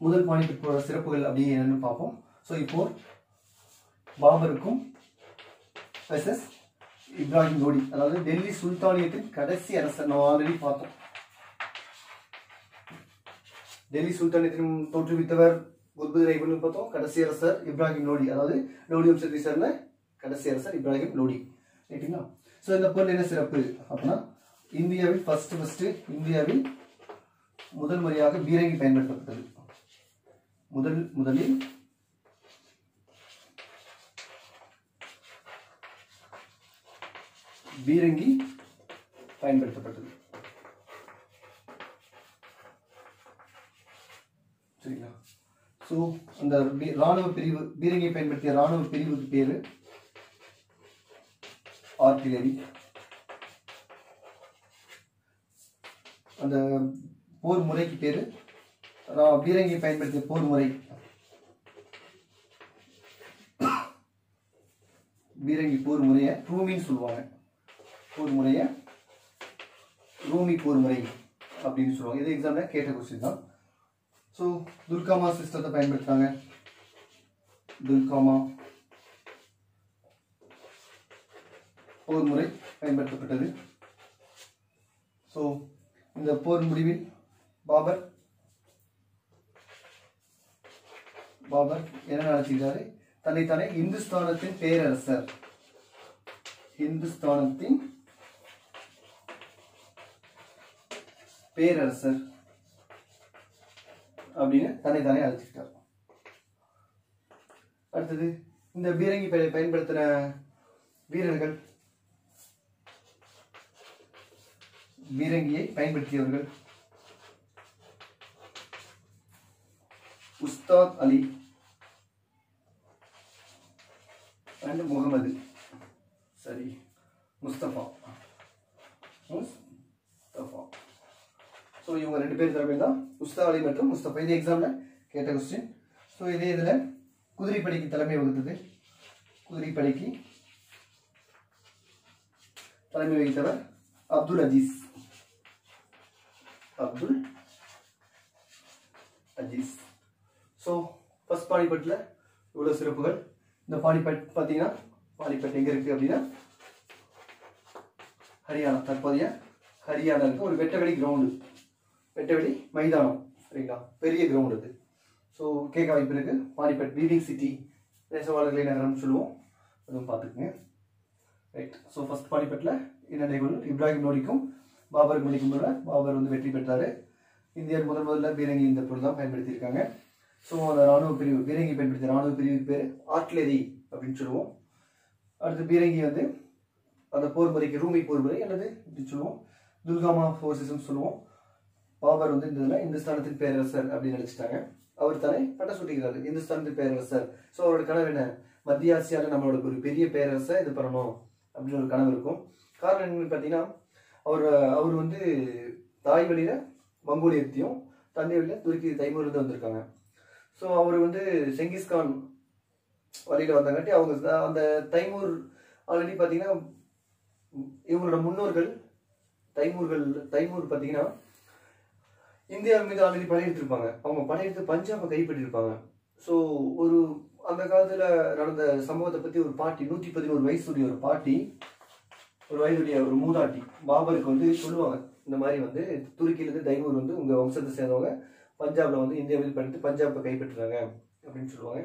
முதல் பானிபட் போர சிறப்புகள் அப்படி என்னன்னு பார்ப்போம். ஸோ இப்போ பாபருக்கும் வெர்சஸ் இப்ராஹிம் லோடி, அதாவது டெல்லி சுல்தானியத்தின் கடைசி அரசர். நம்ம ஆல்ரெடி பார்த்தோம். டெல்லி சுல்தானியத்தின் தோற்றுவித்தவர் குத்புத் ஐபன் பார்த்தோம். கடைசி அரசர் இப்ராஹிம் லோடி, அதாவது லோடி வம்சத்தை சேர்ந்த கடைசி அரசர் இப்ராஹிம் லோடி. ரைட்டுங்களா? ஸோ இந்த போரில் என்ன சிறப்பு அப்படின்னா, இந்தியாவில் ஃபர்ஸ்ட் இந்தியாவில் முதல் முறையாக பீரங்கி பயன்படுத்தப்பட்டது. முதலில் பீரங்கி பயன்படுத்தப்பட்டது. சரிங்களா? ஸோ அந்த ராணுவ பிரிவு, பீரங்கி பயன்படுத்திய ராணுவ பிரிவுக்கு பேரு ஆர்டிலரி. அந்த போர் முறைக்கு பேரு பீரங்கி பயன்படுத்திய போர் முறை, பீரங்கி போர் முறைய ரூமின்னு சொல்லுவாங்க. போர் முறைய ரூமி போர் முறை அப்படின்னு சொல்லுவாங்க. இது எக்ஸாம்ல கேட்ட கொஸ்டின் தான். ஸோ துல்காமா சிஸ்டத்தை பயன்படுத்தாங்க. துல்காமா போர் முறை பயன்படுத்தப்பட்டது. ஸோ இந்த போர் முடிவில் பாபர் என்ன நினைச்சிருக்காரு? தன்னைத்தானே இந்துஸ்தானத்தின் பேரரசர், இந்துஸ்தானத்தின் பேரரசர் அப்படின்னு தன்னைத்தானே அழைச்சிட்டார். அடுத்தது இந்த பீரங்கி பயன்படுத்தின வீரர்கள், பீரங்கியை பயன்படுத்தியவர்கள் உஸ்தாத் அலி அண்ட் முகமது முஸ்தபா. ஸோ இவங்க 2 பேர் தலைமையில் தான் உஸ்தாத் அலி மற்றும் முஸ்தபா. இது எக்ஸாம்ல கேட்ட கொஸ்டின். ஸோ இதே இதில் குதிரைப்படைக்கு தலைமை வகுத்தது, குதிரைப்படைக்கு தலைமை வகித்தவர் அப்துல் அஜீஸ். ஸோ ஃபர்ஸ்ட் பானிபட்டில் இவ்வளோ சிறப்புகள். இந்த பானிபட் பார்த்தீங்கன்னா, பானிபட் எங்கே இருக்குது அப்படின்னா ஹரியானா, தற்போதைய ஹரியானா இருக்கு. ஒரு வெட்டவெளி கிரவுண்டு, வெட்டவெளி மைதானம், சரிங்களா, பெரிய கிரவுண்ட் அது. ஸோ கேட்க வாய்ப்பு இருக்கு. பானிபட் வீவிங் சிட்டி, தேசவாளர்களை நகரம்னு சொல்லுவோம், அதுவும் பார்த்துக்குங்க. ரைட். ஸோ ஃபர்ஸ்ட் பானிபட்டில் என்ன நிகழ்வு? இப்ராஹிம் லோடிக்கும் பாபருக்கு மணிக்கும் பாபர் வந்து வெற்றி பெற்றார். இந்தியர் முதல்ல பீரங்கி இந்த பொருள் தான் பயன்படுத்தியிருக்காங்க. ஸோ அந்த ராணுவ பிரிவு, பீரங்கி பயன்படுத்திய ராணுவ பிரிவுக்கு பேர் ஆர்ட்லரி அப்படின்னு சொல்லுவோம். அடுத்து பீரங்கி வந்து அந்த போர் முறைக்கு ரூமி போர் முறை அல்லது இப்படி சொல்லுவோம், துல்காமா ஃபோர்ஸஸ்ன்னு சொல்லுவோம். பாபர் வந்து இந்த இதில் இந்துஸ்தானத்தின் பேரரசர் அப்படின்னு நினைச்சிட்டாங்க. அவர் தானே பட்டம் சுட்டிக்கிறாரு, இந்துஸ்தானத்தின் பேரரசர். ஸோ அவரோட கனவு என்ன? மத்திய ஆசியாவில் நம்மளோட ஒரு பெரிய பேரரசை இது பண்ணணும் அப்படின்னு ஒரு கனவு இருக்கும். காரணம் என்னன்னு பார்த்தீங்கன்னா, அவர் வந்து தாய் வழியில மங்கோலியத்தையும் தந்தை வழியில துருக்கி தைமூர்லேருந்து வந்திருக்காங்க. ஸோ அவர் வந்து செங்கிஸ்கான் வழியில வந்தாங்காட்டி அவங்க அந்த தைமூர் ஆல்ரெடி பார்த்தீங்கன்னா இவங்களோட முன்னோர்கள் தைமூர் பார்த்தீங்கன்னா இந்தியா மீது ஆல்ரெடி படையெடுத்திருப்பாங்க. அவங்க படையெடுத்து பஞ்சாபை கைப்பற்றிருப்பாங்க. ஸோ ஒரு அந்த காலத்தில் நடந்த சம்பவத்தை பற்றி ஒரு பாட்டி, 111 வயசுடைய ஒரு பாட்டி, ஒரு வயதுடைய ஒரு மூதாட்டி பாபருக்கு வந்து சொல்லுவாங்க, இந்த மாதிரி வந்து துருக்கியிலேருந்து தைமூர் வந்து உங்கள் வம்சத்தை சேர்ந்தவங்க பஞ்சாபில் வந்து இந்தியா மீது படைத்து பஞ்சாபை கைப்பற்றுறாங்க அப்படின்னு சொல்லுவாங்க.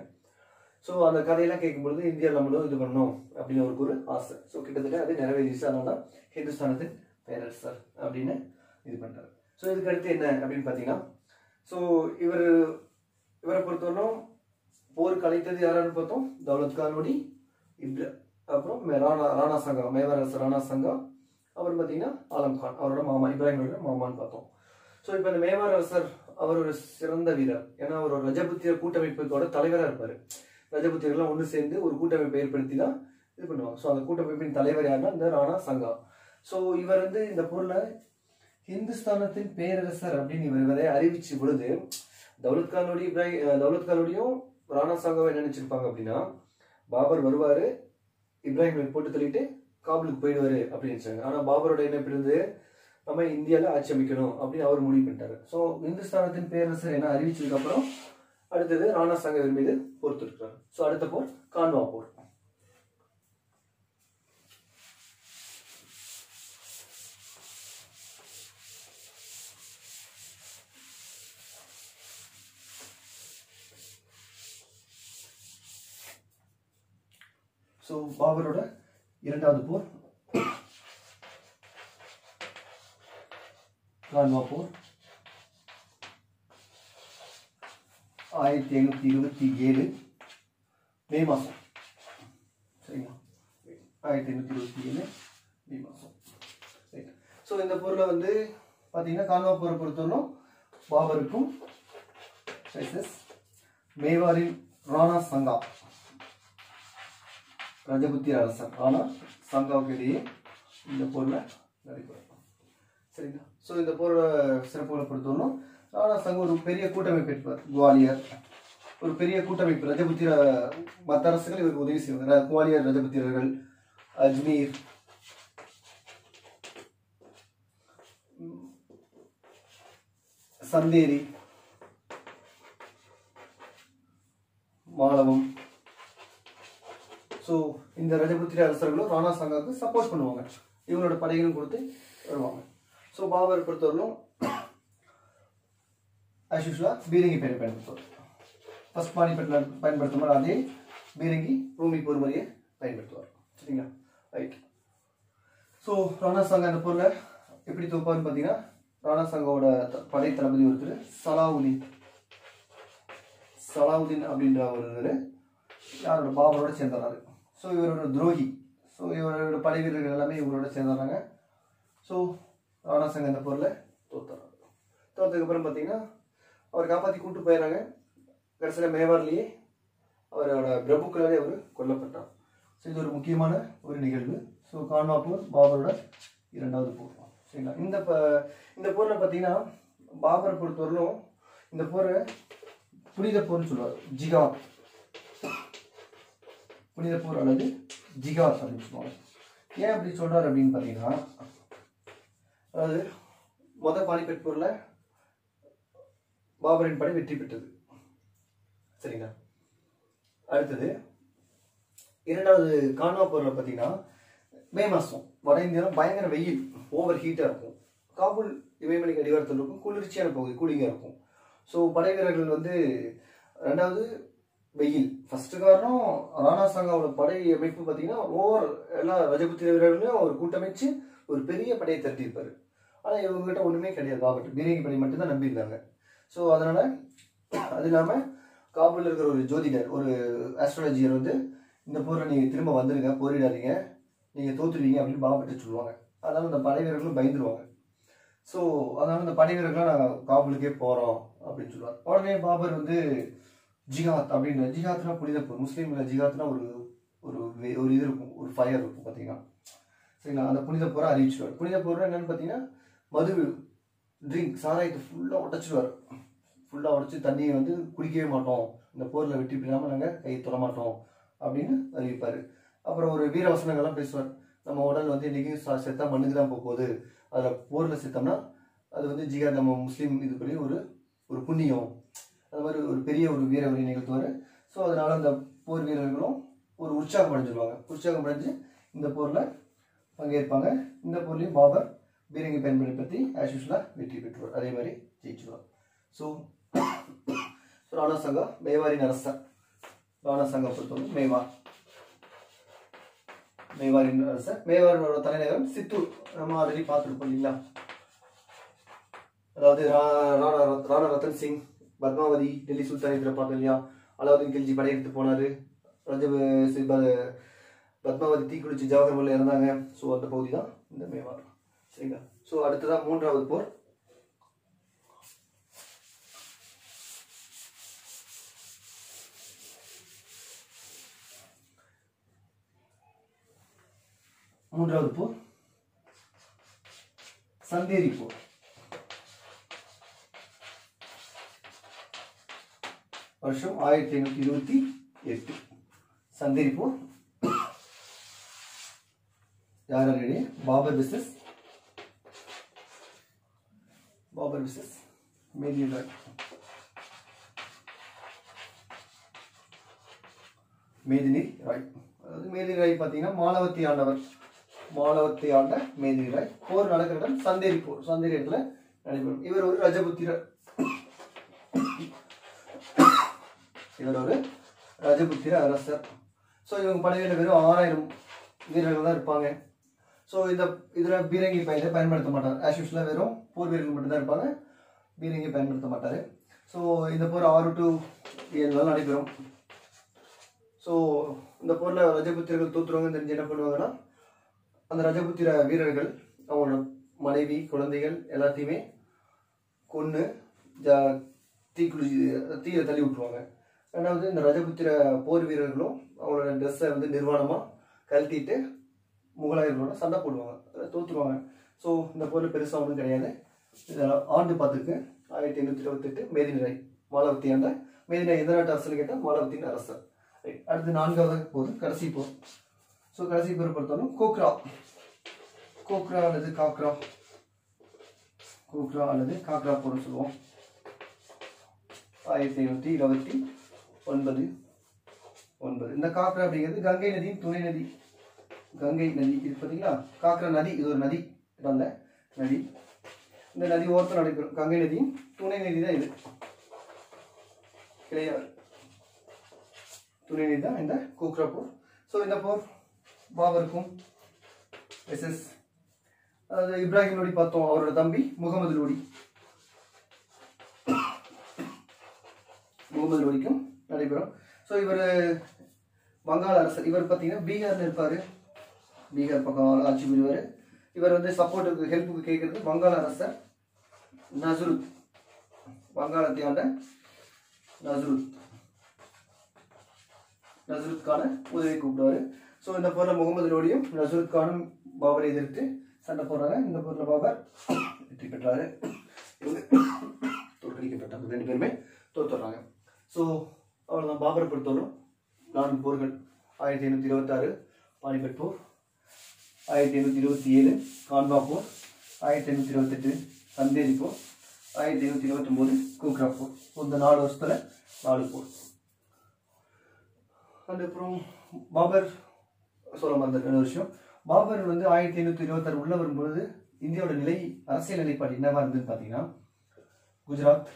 ஸோ அந்த கதையெல்லாம் கேட்கும்பொழுது இந்தியா நம்மளும் இது பண்ணணும் அப்படின்னு அவருக்கு ஒரு ஆசை. ஸோ கிட்டத்தட்ட அது நிறைவேறிச்சு. அதனால தான் ஹிந்துஸ்தானத்தின் பேரரசர் அப்படின்னு இது பண்ணுறாரு. ஸோ இதுக்கு அடுத்து என்ன அப்படின்னு பார்த்தீங்கன்னா, ஸோ இவரை பொறுத்தவரைக்கும் போருக்கு அழைத்தது யாரான்னு பார்த்தோம், தௌலத் கான் லோடி, அப்புறம் ராணா சங்கா, மேவாரரசர் ராணா சங்கா, அப்புறம் பார்த்தீங்கன்னா ஆலம் கான், அவரோட மாமா, இப்ராஹிமோட மாமான்னு பார்த்தோம். ஸோ இப்போ இந்த மேவாரரசர் அவர் ஒரு சிறந்த வீரர். ஏன்னா அவர் ஒரு ரஜபுத்திர கூட்டமைப்போட தலைவராக இருப்பார். ரஜபுத்திரர்கள்லாம் ஒன்று சேர்ந்து ஒரு கூட்டமைப்பை ஏற்படுத்தி தான் இது பண்ணுவாங்க. ஸோ அந்த கூட்டமைப்பின் தலைவர் யாருன்னா இந்த ராணா சங்கா. ஸோ இவர் வந்து இந்த பொருளை ஹிந்துஸ்தானத்தின் பேரரசர் அப்படின்னு இவரை அறிவிச்ச பொழுது தௌலத் கானோடையும் ராணா சங்காவை என்ன நினைச்சிருப்பாங்க அப்படின்னா, பாபர் வருவாரு, இப்ராஹிமை போட்டு தள்ளிட்டு காபூலுக்கு போயிடுவாரு அப்படின்னு நினைச்சாங்க. ஆனால் பாபரோட என்ன பிறந்து நம்ம இந்தியாவில் ஆட்சி அமைக்கணும் அப்படின்னு அவர் முடிவு பண்ணிட்டாரு. ஸோ இந்துஸ்தானத்தின் பேரரசர் என்ன அறிவிச்சதுக்கு அப்புறம் அடுத்தது ராணா சங்கா மீது போர் தொடுக்கிறார். ஸோ அடுத்த போர் கான்வா போர். ஸோ பாபரோட இரண்டாவது போர் கான்வா போர் 1527 மே மாதம். சரிங்களா, 1527 மே மாதம். ரைட். ஸோ இந்த போரில் வந்து பார்த்தீங்கன்னா கான்வா போரை பொறுத்தவரைக்கும் பாபருக்கும் மேவாரின் ராணா சங்கா, ரஜபுத்திர அரசர் ராணா சங்காவுக்கு இடையே இந்த போரில் நடைபெறும். சரிங்களா. ஸோ இந்த போரோட சிறப்புகளை பொறுத்தவரைக்கும் ராணா சங்கம் ஒரு பெரிய கூட்டமைப்பு இருப்பார். குவாலியர் ஒரு பெரிய கூட்டமைப்பு, ரஜபுத்திர மற்ற அரசுகள் இவருக்கு உதவி செய்வாங்க. குவாலியர் ரஜபுத்திரர்கள், அஜ்மீர், சந்தேரி, மாலவம். ஸோ ஸோ இந்த ரஜபுத்திர அரசர்களும் ராணா சங்காவுக்கு சப்போர்ட் பண்ணுவாங்க, இவங்களோட படைகளும் கொடுத்து வருவாங்க. ஸோ பாபர் பொறுத்தவரையிலும் as usual பீரங்கி பயன்படுத்துவார். ஃபர்ஸ்ட் பானிபட்டில் பயன்படுத்தும் போது அதே பீரங்கி ரூமி போர் முறையை பயன்படுத்துவார். சரிங்களா? ரைட். ஸோ ராணா சங்கா இந்த போரில் எப்படி தோப்பான்னு பார்த்தீங்கன்னா, ராணா சங்காவோட படை தளபதி ஒருத்தர் சலாவுதீன் அப்படின்ற ஒரு யாரோட பாபரோட சேர்ந்துறாரு. ஸோ இவரோட துரோகி. ஸோ இவரோட படை வீரர்கள் எல்லாமே இவரோட சேர்ந்துறாங்க. ஸோ ராணா சங்கா இந்த போரில் தோத்துறாரு. தோத்ததுக்கப்புறம் பார்த்தீங்கன்னா அவர் காப்பாற்றி கூப்பிட்டு போயிடறாங்க. கடைசியில் மேவார்லேயே அவரோட பிரபுக்களாலே அவர் கொல்லப்பட்டார். ஸோ இது ஒரு முக்கியமான ஒரு நிகழ்வு. ஸோ கான்வா போர் பாபரோட 2வது போர். சரிங்களா? இந்த போரில் பார்த்தீங்கன்னா பாபரை பொறுத்தவரையிலும் இந்த போரை புனித போர்னு சொல்லுவார். ஜிகாத், புனித போர் அல்லது ஜிகாத் அப்படின்னு சொல்லுவாங்க. ஏன் அப்படி சொல்றாரு அப்படின்னு பார்த்தீங்கன்னா, அதாவது பானிபட் போரில் பாபரின் படை வெற்றி பெற்றது. சரிங்களா? அடுத்தது 2வது கான்வா போரில் பார்த்தீங்கன்னா மே மாதம் வட இந்தியாவில் பயங்கர வெயில், ஓவர் ஹீட்டாக இருக்கும். காபூல் இமயமலைக்கு அடிவாரத்தில் இருக்கும், குளிர்ச்சியான பகுதி, கூலிங்காக இருக்கும். ஸோ படை வீரர்கள் வந்து 2வது வெயில். ஃபர்ஸ்ட் காரணம் ராணா சங்காவோட படை அமைப்பு பார்த்தீங்கன்னா எல்லா ரஜபுத்திர வீரர்களையும் அவர் கூட்டமைச்சு ஒரு பெரிய படையை திரட்டியிருப்பார். ஆனால் இவங்ககிட்ட ஒன்றுமே கிடையாது, பாபர் பீரங்கி படை மட்டும்தான் நம்பியிருந்தாங்க. ஸோ அதனால் அது இல்லாமல் காபூலில் இருக்கிற ஒரு ஜோதிடர், ஒரு ஆஸ்ட்ராலஜியர் வந்து இந்த போரில் நீங்கள் திரும்ப வந்துடுங்க, போரிடாதீங்க, நீங்கள் தோத்துடுவீங்க அப்படின்னு பாபர்கிட்ட சொல்லுவாங்க. அதனால் அந்த படை வீரர்களும் பயந்துருவாங்க. ஸோ அதனால் அந்த படை வீரர்களாக நாங்கள் காபூலுக்கே போகிறோம் அப்படின்னு சொல்லுவார். உடனே பாபர் வந்து ஜிகாத் அப்படின்ற, ஜிகாத்னா புனித போர், முஸ்லீம்ல ஜிகாத்னா ஒரு ஒரு இது இருக்கும், ஒரு ஃபயர் இருக்கும் பார்த்தீங்கன்னா. சரிங்களா? அந்த புனித போரை அறிவிச்சிடுவார். புனித போர் என்னன்னு பார்த்தீங்கன்னா மது ட்ரிங்க், சாராயத்தை ஃபுல்லாக உடைச்சிடுவார். ஃபுல்லாக உடைச்சி தண்ணியை வந்து குடிக்கவே மாட்டோம், இந்த போரில் வெற்றி பெறாமல் நாங்கள் கை தொட மாட்டோம் அப்படின்னு அறிவிப்பார். அப்புறம் ஒரு வீர வசனங்கள்லாம் பேசுவார். நம்ம உடல் வந்து இன்றைக்கி செத்தா மண்ணுக்கு தான் போகுது, அதில் போரில் செத்தோம்னா அது வந்து ஜிகாத் நம்ம முஸ்லீம் இதுபடி ஒரு புண்ணியம், அது மாதிரி ஒரு பெரிய ஒரு வீர வரி நிகழ்த்துவார். ஸோ அதனால் அந்த போர் வீரர்களும் ஒரு உற்சாகம் அடைஞ்சிருவாங்க. உற்சாகம் அடைஞ்சு இந்த போரில் பங்கேற்பாங்க. இந்த போர்லையும் பாபர் பீரங்கி பயன்படுத்தி ஆஸ் யூஷுவலாக வெற்றி பெற்றுவார், அதே மாதிரி ஜெயிச்சுவார். ஸோ ராணா சங்கா மேவாரின் அரசர். ராணா சங்கா பொறுத்தவரை மேவாரின் அரசர். மேவாரோட தலைநகரம் சித்தூர், நம்ம ஆல்ரெடி பார்த்துருப்போம் இல்லைங்களா? அதாவது ராணா ரத்தன் சிங் பத்மாவதி டெல்லி சுல்தானத்தில் பார்த்தோம் இல்லையா? அலாவுதீன் கில்ஜி படையெடுத்து போனார். பத்மாவதி தீக்குளிச்சு ஜவஹர்மல்ல இறந்தாங்க. ஸோ அந்த பகுதி தான் இந்த மேவார். சரிங்களா? ஸோ அடுத்ததான் 3வது போர். சந்தேரி போர். வருஷம் 1528. சந்தேரி போர். யாருடைய பாபர் விசஸ் மேதினி ராய். அதாவது மேதினி ராய் பார்த்தீங்கன்னா மாலவத்தை ஆண்ட மேதினி ராய். போர் நடக்கிற இடம் சந்தேரி போர். சந்தேரி இடத்துல நடைபெறும். இவர் ஒரு ரஜபுத்திரர். ரஜபுத்திர அரசர். ஸோ இவங்க படையில் வெறும் 6000 வீரர்கள் தான் இருப்பாங்க. ஸோ இதில் பீரங்கி பயன்படுத்த மாட்டார். ஆஸ் யூஷுவலாக வெறும் போர் வீரர்கள் மட்டும்தான் இருப்பாங்க, பீரங்கி பயன்படுத்த மாட்டார். ஸோ இந்த போர் 6 to 7 நாள் நடைபெறும். ஸோ இந்த போரில் ரஜபுத்திரர்கள் தோற்றுருவாங்கன்னு தெரிஞ்சு என்ன பண்ணுவாங்கன்னா, அந்த ரஜபுத்திர வீரர்கள் அவங்களோட மனைவி குழந்தைகள் எல்லாத்தையுமே கொன்று தீயில தள்ளி விட்டுருவாங்க. ரெண்டாவது இந்த ரஜபுத்திர போர் வீரர்களும் அவங்களோட ட்ரெஸ்ஸை வந்து நிர்வாணமாக கழட்டிட்டு முகலாயர்களோட சண்டை போடுவாங்க, தோற்றுருவாங்க. ஸோ இந்த போரில் பெருசாக ஒன்றும் கிடையாது. ஆண்டு பார்த்துருக்கு 1528 மேதினி ராய் மாலவத்தி ஆண்ட. மேதினி ராய் எந்த நாட்டு அரசு கேட்டால் மாலவத்தின் அரசர். அடுத்து 4வது போர், கடைசி போர். ஸோ கடைசி போர் பொறுத்தவரைக்கும் கோக்ரா அல்லது காக்ரா போர்னு சொல்லுவோம். 1529. 9. இந்த காக்ரா அப்படிங்கிறது கங்கை நதியின் துணை நதி. கங்கை நதி இது பார்த்தீங்களா, காக்ரா நதி, இது ஒரு நதி, நல்ல நதி. இந்த நதி ஓரத்தில் நடைபெறும். கங்கை நதியின் துணை நதி தான் இது, கிளையாறு துணை நதி தான் இந்த கூக்ரா போர். ஸோ இந்த போர் பாபருக்கும் எஸ்எஸ் அதாவது இப்ராஹிம் லோடி பார்த்தோம், அவரோட தம்பி முகமது லோடி, முகமது லோடிக்கும் நடைபெறும். ஸோ இவர் வங்காள அரசர். இவர் பார்த்தீங்கன்னா பீகார்ல இருப்பார், பீகார் பக்கம் ஆட்சி புரிவார். இவர் வந்து சப்போர்ட்டுக்கு ஹெல்ப்புக்கு கேட்கறது வங்காள அரசர் நஸ்ருத், வங்காளத்தை ஆண்ட நஸ்ருத் கான உதவி கூப்பிடுவாரு. ஸோ இந்த போரில் முகமது லோடியும் நஸ்ருத் கானும் பாபரை எதிர்த்து சண்டை போடுறாங்க. இந்த போரில் பாபர் வெற்றி பெற்றாரு, இவங்க தோற்கடிக்கப்பட்டாங்க, 2 பேருமே தோத்துறாங்க. ஸோ அவ்வளோதான் பாபரை பொறுத்தவரைக்கும் 4 போர்கள். 1526 பானிபட் போர், 1527 கான்வா போர், 1528 சந்தேரி போர், 1529 கூக்ரா போர். இந்த 4 வருஷத்துல 4 போர். அதுக்கப்புறம் பாபர் சொல்ல மறந்த 2 விஷயம். பாபர் வந்து 1526 உள்ள வரும்பொழுது இந்தியாவோட நிலை, அரசியல் நிலைப்பாடு என்னவா இருந்ததுன்னு பார்த்தீங்கன்னா, குஜராத்,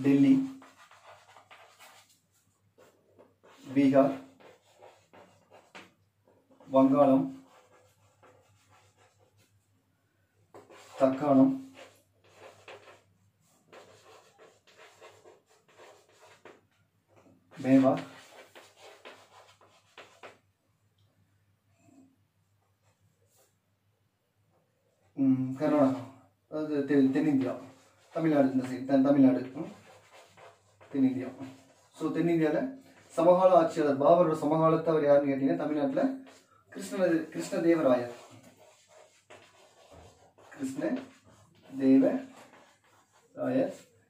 டெல்லி, பீகார், வங்காளம், தக்காணம், மேவார், கர்நாடகா, அதாவது தென்னிந்தியா, தமிழ்நாடு, இந்த சைடு தமிழ்நாடு, தென்னிந்தியா. ஸோ தென்னிந்தியாவில் சமகால ஆட்சியாளர் பாபரோட சமகாலத்தை அவர் யாருன்னு கேட்டீங்கன்னா, தமிழ்நாட்டில் கிருஷ்ணதேவராயர், கிருஷ்ணதேவராயர்.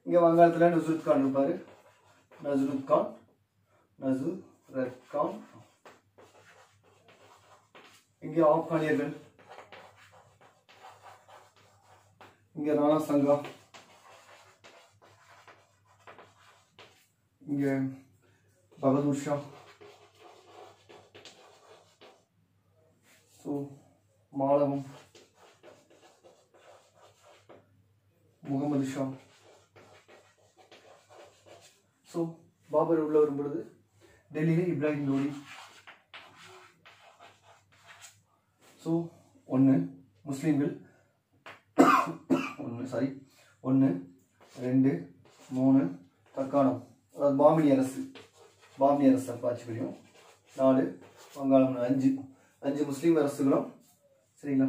இங்கே வங்காளத்தில் நஸ்ருத் கான் இருப்பார், நஸ்ருத் கான். இங்கே ஆப்கானியர்கள், இங்கே ராணா சங்கா, இங்கே பகதூர் ஷா. ஸோ மாலவம், முகமது ஷா. ஸோ பாபர் உள்ள வரும்பொழுது டெல்லியில் இப்ராஹிம் லோடி. ஸோ 1 முஸ்லீம்கள், 1 2 3 தக்காணம், அதாவது பாமினி அரசு ஆட்சி புரியும். 4 வங்காளம், 5 முஸ்லீம் அரசுகளும், சரிங்களா.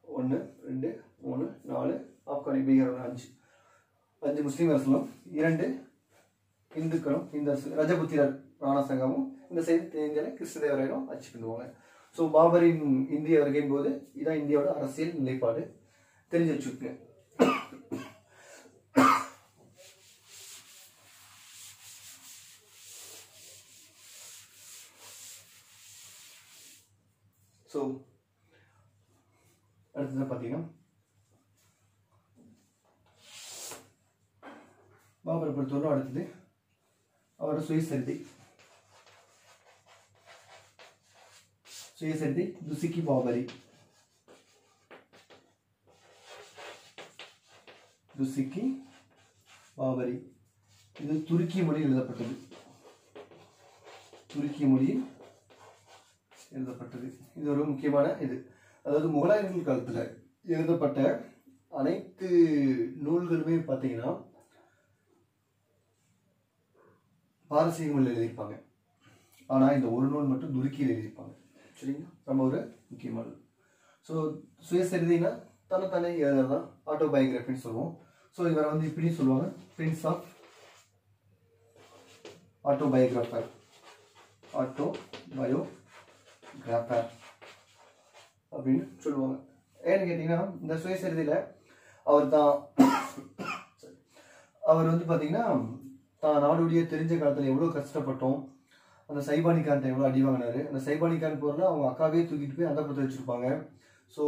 1 2 3 4 ஆப்கானி, பீகார் 5 முஸ்லீம் அரசுகளும், 2 இந்துக்களும், இந்த அரசு ரஜபுத்திரர் ராணா சங்காவும், இந்த சைடு இந்தியாவில் கிருஷ்ணதேவராயரும் ஆட்சி பண்ணுவாங்க. ஸோ பாபரின் இந்திய வருகையின் போது இதான் இந்தியாவோட அரசியல் நிலைப்பாடு, தெரிஞ்சு வச்சுக்கோங்க. ஸோ அடுத்தது பார்த்தீங்கன்னா பாபரை பொறுத்தவரை அடுத்தது அவரோட சுயசரிதை துசிக்கி பாபரி. இது துருக்கி மொழியில் எழுதப்பட்டது. இது ஒரு முக்கியமான இது. அதாவது முகலாயர்கள் காலத்தில் எழுதப்பட்ட அனைத்து நூல்களுமே பார்த்தீங்கன்னா பாரசீக மொழியில் எழுதியிருப்பாங்க. ஆனால் இந்த ஒரு நூல் மட்டும் துருக்கியில் எழுதியிருப்பாங்க. சரிங்களா, நம்ம ஒரு முக்கியமானது. ஸோ சுயசரிதைனா தன்னை எழுதுறதான் ஆட்டோபயோகிராஃபின்னு சொல்லுவோம். ஸோ இவரை வந்து இப்படி சொல்லுவாங்க, பிரின்ஸ் ஆஃப் ஆட்டோபயோகிராஃபர் அப்படின்னு சொல்லுவாங்க. ஏன்னு கேட்டீங்கன்னா, இந்த சுயசரிதையில் அவர் வந்து பார்த்தீங்கன்னா தான் நாடுடைய தெரிஞ்ச காலத்தில் எவ்வளோ கஷ்டப்பட்டோம், அந்த சைபானி கான்ட்ட எவ்வளோ அடி வாங்கினாரு. அந்த சைபானி கான் போரில் அவங்க அக்காவே தூக்கிட்டு போய் அந்த பற்றி வச்சுருப்பாங்க. ஸோ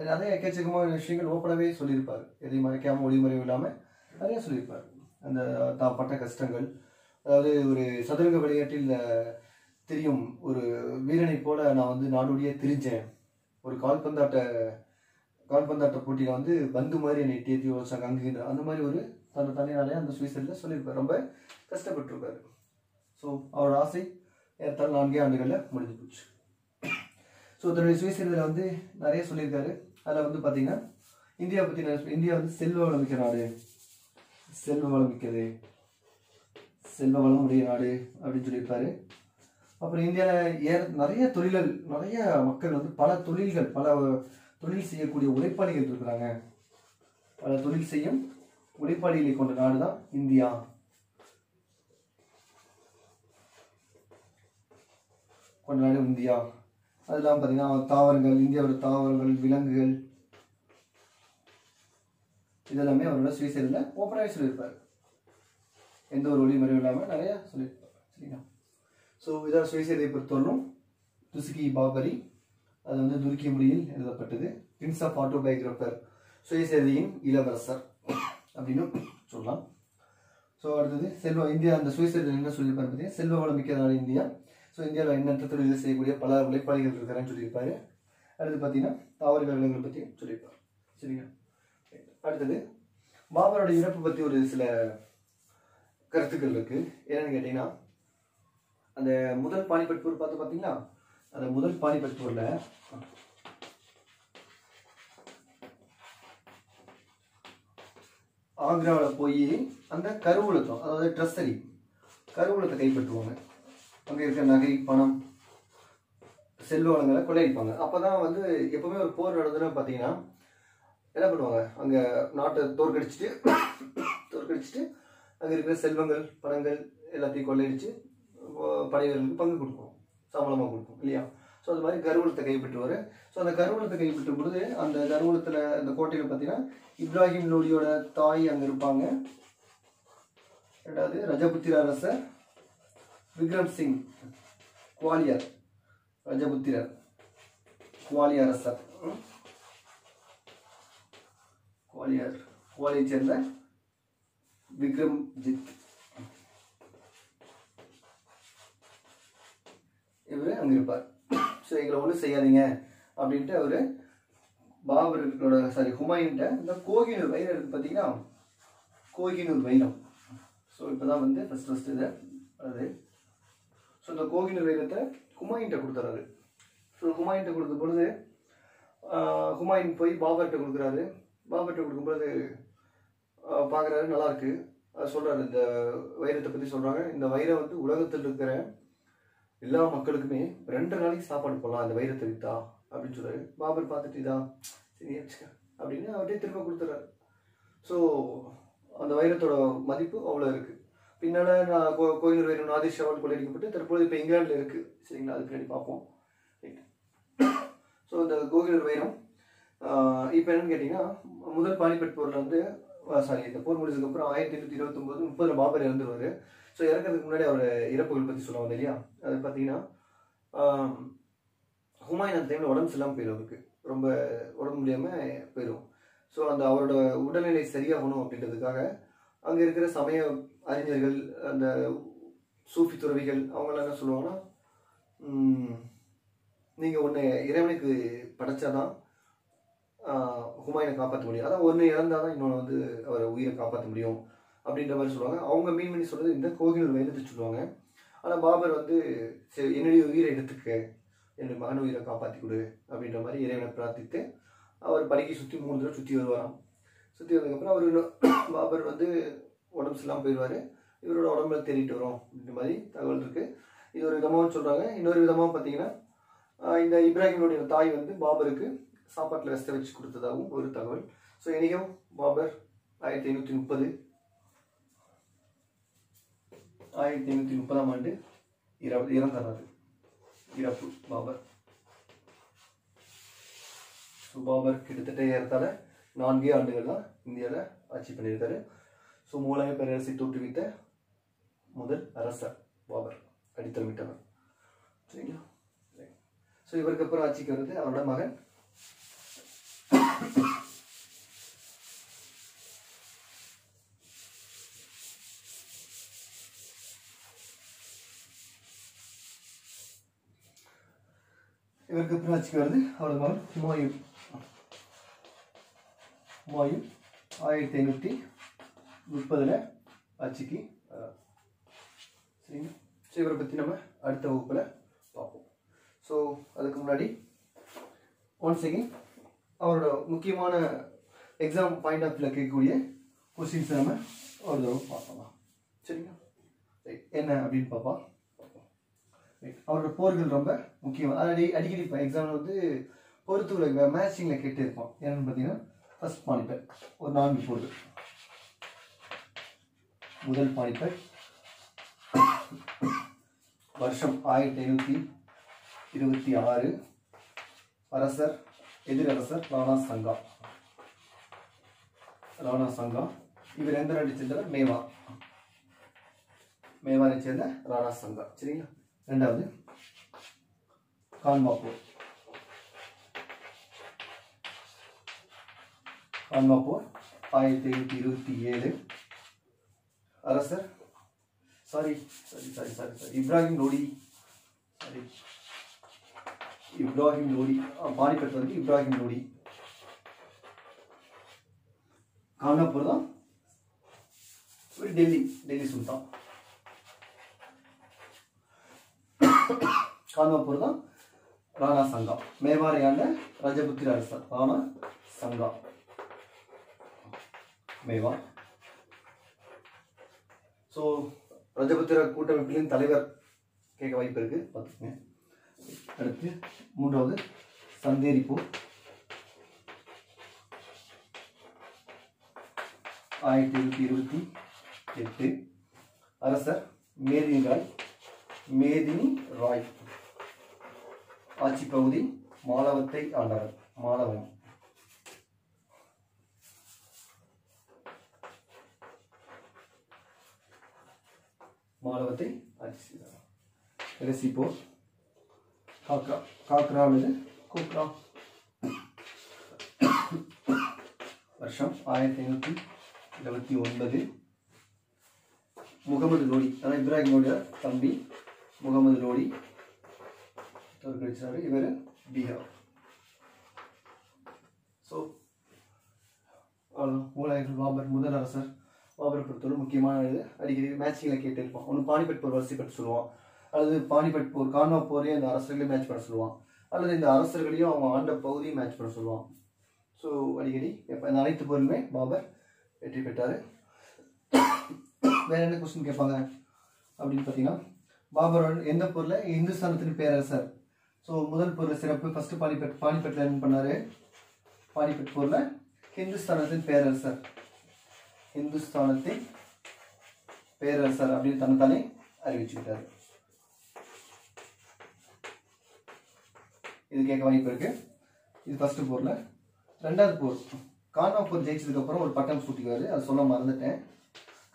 நிறைய எக்கச்சக்கமான விஷயங்கள் ஓப்பனாகவே சொல்லியிருப்பார், எதையும் மறைக்காமல் ஒளிமுறையும் இல்லாமல் நிறைய சொல்லியிருப்பார். அந்த தான் பட்ட கஷ்டங்கள், அதாவது ஒரு சதுரங்க விளையாட்டில் தெரியும் ஒரு வீரனை போல நான் வந்து நாடோடியே திரிஞ்சேன், ஒரு கால்பந்தாட்ட போட்டியில் வந்து பந்து மாதிரி என்னை தேத்தி வச்சாங்க அங்குகின்ற அந்த மாதிரி ஒரு தன்னை தனியாலே அந்த சுயசரியில் சொல்லியிருப்பார். ரொம்ப கஷ்டப்பட்டிருப்பார். ஸோ அவரோட ஆசை ஏற்றால் 4 ஆண்டுகளில் முடிஞ்சு போச்சு. ஸோ தன்னுடைய சுயசரிதில் வந்து நிறைய சொல்லியிருக்காரு. அதில் வந்து பார்த்தீங்கன்னா இந்தியா பற்றி இந்தியா வந்து செல்வ வளமிக்க நாடு, செல்வ வளமிக்கது, செல்வ வளம் உடைய நாடு அப்படின்னு சொல்லியிருப்பாரு. அப்புறம் இந்தியாவில் நிறைய தொழில்கள், நிறைய மக்கள் வந்து பல தொழில்கள், பல தொழில் செய்யக்கூடிய உழைப்பாளிகள் இருக்கிறாங்க. பல தொழில் செய்யும் உழைப்பாளிகளை கொண்ட நாடு தான் இந்தியா. கொண்ட நாடு இந்தியா. அதெல்லாம் பார்த்தீங்கன்னா தாவரங்கள், இந்தியாவோட தாவரங்கள், விலங்குகள், இதெல்லாமே அவரோட சுயசரிதில் ஓப்பனாகவே சொல்லியிருப்பார். எந்த ஒரு ஒளிமறைவும் இல்லாமல் நிறைய சொல்லியிருப்பார். சரிங்களா? ஸோ இதான் சுயசரிதியை பொறுத்தவரைக்கும் துசுகி பாபரி, அது வந்து துருக்கி மொழியில் எழுதப்பட்டது. பிரின்ஸ் ஆஃப் ஆட்டோபயோகிராஃபர், சுயசரிதியின் இளவரசர் அப்படின்னு சொல்லலாம். ஸோ அடுத்தது இந்தியா அந்த சுயசரிதியில் என்ன சொல்லியிருப்பாரு பார்த்தீங்கன்னா, செல்வ வளமிக்க நாடு இந்தியா. ஸோ இந்தியாவில் எண்ணற்ற தொழில் செய்யக்கூடிய பல உழைப்பாளிகள் இருக்கிறான்னு சொல்லியிருப்பாரு. அடுத்து பார்த்தீங்கன்னா தாவர விலங்குகள் பற்றி சொல்லியிருப்பார். சரிங்களா? அடுத்தது பாபரோட இறப்பு பற்றி ஒரு சில கருத்துக்கள் இருக்கு. என்னன்னு கேட்டீங்கன்னா, அந்த முதல் பானிபட் போர் பார்த்தீங்களா, அந்த முதல் பானிபட் போர்ல ஆக்ராவில் போய் அந்த கருவூலத்தம், அதாவது ட்ரெஸ்ஸரி கருவூலத்தை கைப்பற்றுவாங்க. அங்கே இருக்கிற நகை, பணம், செல்வ வளங்களை கொள்ளையடிப்பாங்க. அப்போதான் வந்து எப்பவுமே ஒரு போர் நடந்ததுன்னு பார்த்தீங்கன்னா என்ன பண்ணுவாங்க, அங்கே நாட்டை தோற்கடிச்சிட்டு அங்கே இருக்கிற செல்வங்கள், பணங்கள் எல்லாத்தையும் கொள்ளையடிச்சு படை வீரர்களுக்கு பங்கு கொடுக்கும், சம்பளமாக கொடுக்கும் இல்லையா? ஸோ அது மாதிரி கருவூலத்தை கைப்பற்றுவார். ஸோ அந்த கருவூலத்தை கைப்பற்றும் பொழுது அந்த கருவூலத்தில், அந்த கோட்டையில் பார்த்தீங்கன்னா இப்ராஹிம் லோடியோட தாய் அங்கே இருப்பாங்க. ரெண்டாவது ரஜபுத்திர அரசர் விக்ரம் சிங் குவாலியர், ரஜபுத்திரர் குவாலிய அரசர், குவாலியை சேர்ந்த விக்ரம்ஜித், இவரு அங்க இருப்பார். ஸோ எங்களை ஒன்றும் செய்யாதீங்க அப்படின்ட்டு அவரு பாபரோட ஹுமாயூன்ட்ட இந்த கோகினூர் வைரம் இருக்கு பார்த்தீங்கன்னா, கோகினூர் வைரம். ஸோ இப்போதான் வந்து ஃபர்ஸ்ட் இதை அது. ஸோ இந்த கோகினூர் வைரத்தை ஹுமாயூன்ட்ட கொடுத்துறாரு. ஸோ ஹுமாயூன்ட்ட கொடுத்த பொழுது ஹுமாயூன் போய் பாபர்கிட்ட கொடுக்குறாரு. பாபர்கிட்ட கொடுக்கும்போது பார்க்குறாரு, நல்லா இருக்கு. அது சொல்றாரு, இந்த வைரத்தை பற்றி சொல்றாங்க. இந்த வைரம் வந்து உலகத்தில் இருக்கிற எல்லா மக்களுக்குமே 2 நாளைக்கு சாப்பாடு போடலாம் இந்த வைரத்தை வித்தா அப்படின்னு சொல்றாரு. பாபர் பார்த்துட்டு இதா சரி வச்சுக்க அப்படின்னு அவர்கிட்ட திரும்ப கொடுத்துறாரு. ஸோ அந்த வைரத்தோட மதிப்பு அவ்வளோ இருக்கு. பின்னால நான் கோகினூர் வைரம் நாதிர் ஷாவால் கொள்ளையடிக்கப்பட்டு தற்போது இப்போ இங்கிலாண்டில் இருக்கு. சரிங்களா? அது பின்னாடி பார்ப்போம். ஸோ இந்த கோகினூர் வைரம் இப்போ என்னன்னு கேட்டிங்கன்னா, முதல் பானிபட் போரில் வந்து இந்த போர் முடிஞ்சதுக்கப்புறம் 1829 30 பாபர் இறந்துருவார். ஸோ இறக்கிறதுக்கு முன்னாடி அவர் இறப்புகள் பற்றி சொல்லுவாங்க இல்லையா? அது பார்த்தீங்கன்னா ஹுமாயூன் அந்த டைமில் உடம்பு சரியில்லாமல் போயிடும், அவருக்கு ரொம்ப உடம்பு முடியாமல் போயிடும். ஸோ அந்த அவரோட உடல்நிலை சரியாகணும் அப்படின்றதுக்காக அங்கே இருக்கிற சமய அறிஞர்கள், அந்த சூஃபி துறவிகள், அவங்களாம் என்ன சொல்லுவாங்கன்னா, நீங்கள் ஒன்று இறைவனுக்கு படைச்சாதான் ஹுமாயூனை காப்பாற்ற முடியும், அதான் ஒன்று இறந்தால் தான் இன்னொன்று வந்து அவரை உயிரை காப்பாற்ற முடியும் அப்படின்ற மாதிரி சொல்லுவாங்க. அவங்க மீன் பண்ணி சொல்கிறது இந்த கோகினூர் வைரத்தை சொல்லுவாங்க. ஆனால் பாபர் வந்து சரி என்னுடைய உயிரை எடுத்துக்க, என்னுடைய மகன் உயிரை காப்பாற்றி கொடு அப்படின்ற மாதிரி இறைவனை பிரார்த்தித்து அவர் படிக்கை சுற்றி 3 தடவை சுற்றி வருவாராம். சுற்றி வந்ததுக்கப்புறம் அவர் பாபர் வந்து உடம்பு சரியில்லாமல் போயிடுவார். இவரோட உடம்புல தேடிட்டு வரும் அப்படின்ற மாதிரி தகவல் இருக்குது. இது ஒரு விதமாக சொல்கிறாங்க. இன்னொரு விதமாக பார்த்தீங்கன்னா, இந்த இப்ராஹிமுடைய தாய் வந்து பாபருக்கு சாப்பாட்டில் ரசத்தை வச்சு கொடுத்ததாகவும் ஒரு தகவல். ஸோ இனியும் பாபர் 1530ஆம் ஆண்டு இறந்தார். இறப்பு பாபர். ஸோ பாபர் கிட்டத்தட்ட ஏறத்தாழ 4 ஆண்டுகள் தான் இந்தியாவில் ஆட்சி பண்ணியிருக்காரு. ஸோ முகலாய பேரரசை தோற்றுவித்த முதல் அரசர் பாபர், அடித்தளமிட்டவர். சரிங்களா? ஸோ இவருக்கு அப்புறம் ஆட்சிக்கு வருது அவரோட மகன் இவருக்கு அப்புறம் ஆட்சிக்கு வருது அவரது மகன் ஹுமாயூன். ஹுமாயூன் 1530 ஆட்சிக்கு சரிங்க. ஸோ இவரை பற்றி நம்ம அடுத்த வகுப்பில் பார்ப்போம். ஸோ அதுக்கு முன்னாடி ஒன்ஸ் அகெயின் அவரோட முக்கியமான எக்ஸாம் பாயிண்ட் ஆஃப் வியூவில் கேட்கக்கூடிய கொஸ்டின்ஸை நம்ம ஒரு தடவை பார்க்கலாம். சரிங்களா? என்ன அப்படின்னு பார்ப்போம். அவரோட போர்கள் ரொம்ப முக்கியம். அடிக்கடி இப்போ எக்ஸாமில் வந்து பொறுத்துள்ள மேட்சிங்கில் கேட்டு இருப்போம். என்னென்னு பார்த்தீங்கன்னா ஃபர்ஸ்ட் பானிபட் ஒரு 4 போர்கள். முதல் பானிபட் வருஷம் 1526. அரசர் எதிரரசர் ராணா சங்கா. ராணா சங்கா இவர் எந்த நாட்டை சேர்ந்தவர்? மேவாரை சேர்ந்த ராணா சங்கா. சரிங்களா? ரெண்டாவது கான்வாப்பூர். கான்வாப்பூர் 1527. அரசர் இப்ராஹிம் லோடி. பானிபட் வந்து இப்ராஹிம் லோடி. கான்வாப்பூர் தான் டெல்லி சுல்தான். கான்வாப்பூர் தான் ராணா சங்கா. மேவாரையாண்ட ரஜபுத்திர அரசர் ராணா சங்கா. மேவார். ஸோ ரஜபுத்திர கூட்டமைப்பின் தலைவர் கேட்க வாய்ப்பு இருக்கு, பார்த்துக்கோங்க. அடுத்து மூன்றாவது சந்தேரிப்பூர் 1728. அரசர் மேதினி ராய். ஆட்சி பகுதி மாலவத்தை ஆண்டவர். மாலவம். மாலவத்தை ஆட்சி செய்தார். கடைசி போர் காக்ரா அல்லது கோக்ரா. வருஷம் 1529. முகமது லோடி, அதான் இப்ராஹிம் லோடியோட தம்பி முகமது லோடி தோற்கடிச்சாரு. இவர் பீகார். ஸோ முகலாயர்கள் பாபர் முதல் அரசர். பாபரை பொறுத்தவரை முக்கியமான இது அடிக்கடி மேட்சிங்கில் கேட்டிருப்போம். ஒன்று பானிபட் போர் வரிசைப்பட்டு சொல்லுவான், அல்லது பானிபட் போர் கான்வா போரையும் இந்த அரசர்களையும் மேட்ச் பண்ண சொல்லுவான், அல்லது இந்த அரசர்களையும் அவங்க ஆண்ட பகுதியும் மேட்ச் பண்ண சொல்லுவான். ஸோ அடிக்கடி இப்போ இந்த அனைத்து போருமே பாபர் வெற்றி பெற்றார். வேற என்ன கொஸ்டின் கேட்பாங்க அப்படின்னு பார்த்தீங்கன்னா, பாபர் எந்த போரில் இந்துஸ்தானத்தின் பேரரசர். ஸோ முதல் போரில் சிறப்பு. ஃபர்ஸ்ட் பானிபட்டில் என்ன பண்ணாரு? பானிபட் போரில் ஹிந்துஸ்தானத்தின் பேரரசர் அப்படின்னு தன்னைத்தானே அறிவிச்சுக்கிட்டாரு. இது கேட்க வாய்ப்பு இருக்கு. இது ஃபர்ஸ்ட் போர்ல. ரெண்டாவது போர் கான்வா போர் ஜெயிச்சதுக்கு அப்புறம் ஒரு பட்டம் சூட்டிக்குவாரு, அது சொல்ல மறந்துட்டேன்.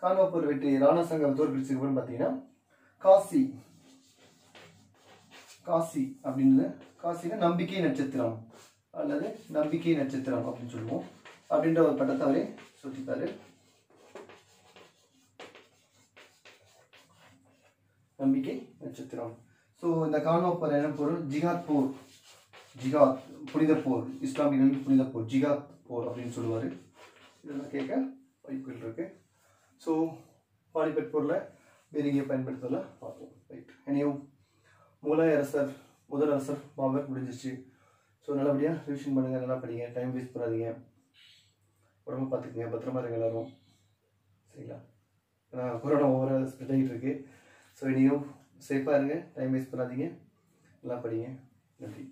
கான்வா போர் வெற்றி ராணா சங்கா தோற்கடிச்சதுக்கு அப்புறம் பார்த்தீங்கன்னா காசி அப்படின்னு, காசினா நம்பிக்கை நட்சத்திரம் அல்லது நம்பிக்கை நட்சத்திரம் அப்படின்னு சொல்லுவோம். அப்படின்ற ஒரு பட்டத்தை அவரே சூட்டிப்பாரு. நம்பிக்கை நட்சத்திரம். ஸோ இந்த கான்வா போர் என்ன போர்? ஜிகாத் புனித போர், இஸ்லாமியர்களின் புனித போர், ஜிகாத் போர் அப்படின்னு சொல்லுவார். இதெல்லாம் கேட்க வாய்ப்புகள் இருக்கு. ஸோ பானிபட் போரில் பீரங்கியை பயன்படுத்தலாம் பார்ப்போம். ரைட். என்னையும் முகலாய அரசர் முதல் அரசர் பாபர் முடிஞ்சிச்சு. ஸோ நல்லபடியாக ரிவிஷன் பண்ணுங்கள், நல்லா படிங்க, டைம் வேஸ்ட் பண்ணாதீங்க, உடம்பு பார்த்துக்குங்க, பத்திரமா இருங்க எல்லாரும். சரிங்களா? ஏன்னா கொரோனா ஓவராக ஸ்ப்ரெட் ஆகிட்டு இருக்கு. ஸோ இனியும் சேஃபாக இருங்க, டைம் வேஸ்ட் பண்ணாதீங்க, நல்லா படிங்க. நன்றி.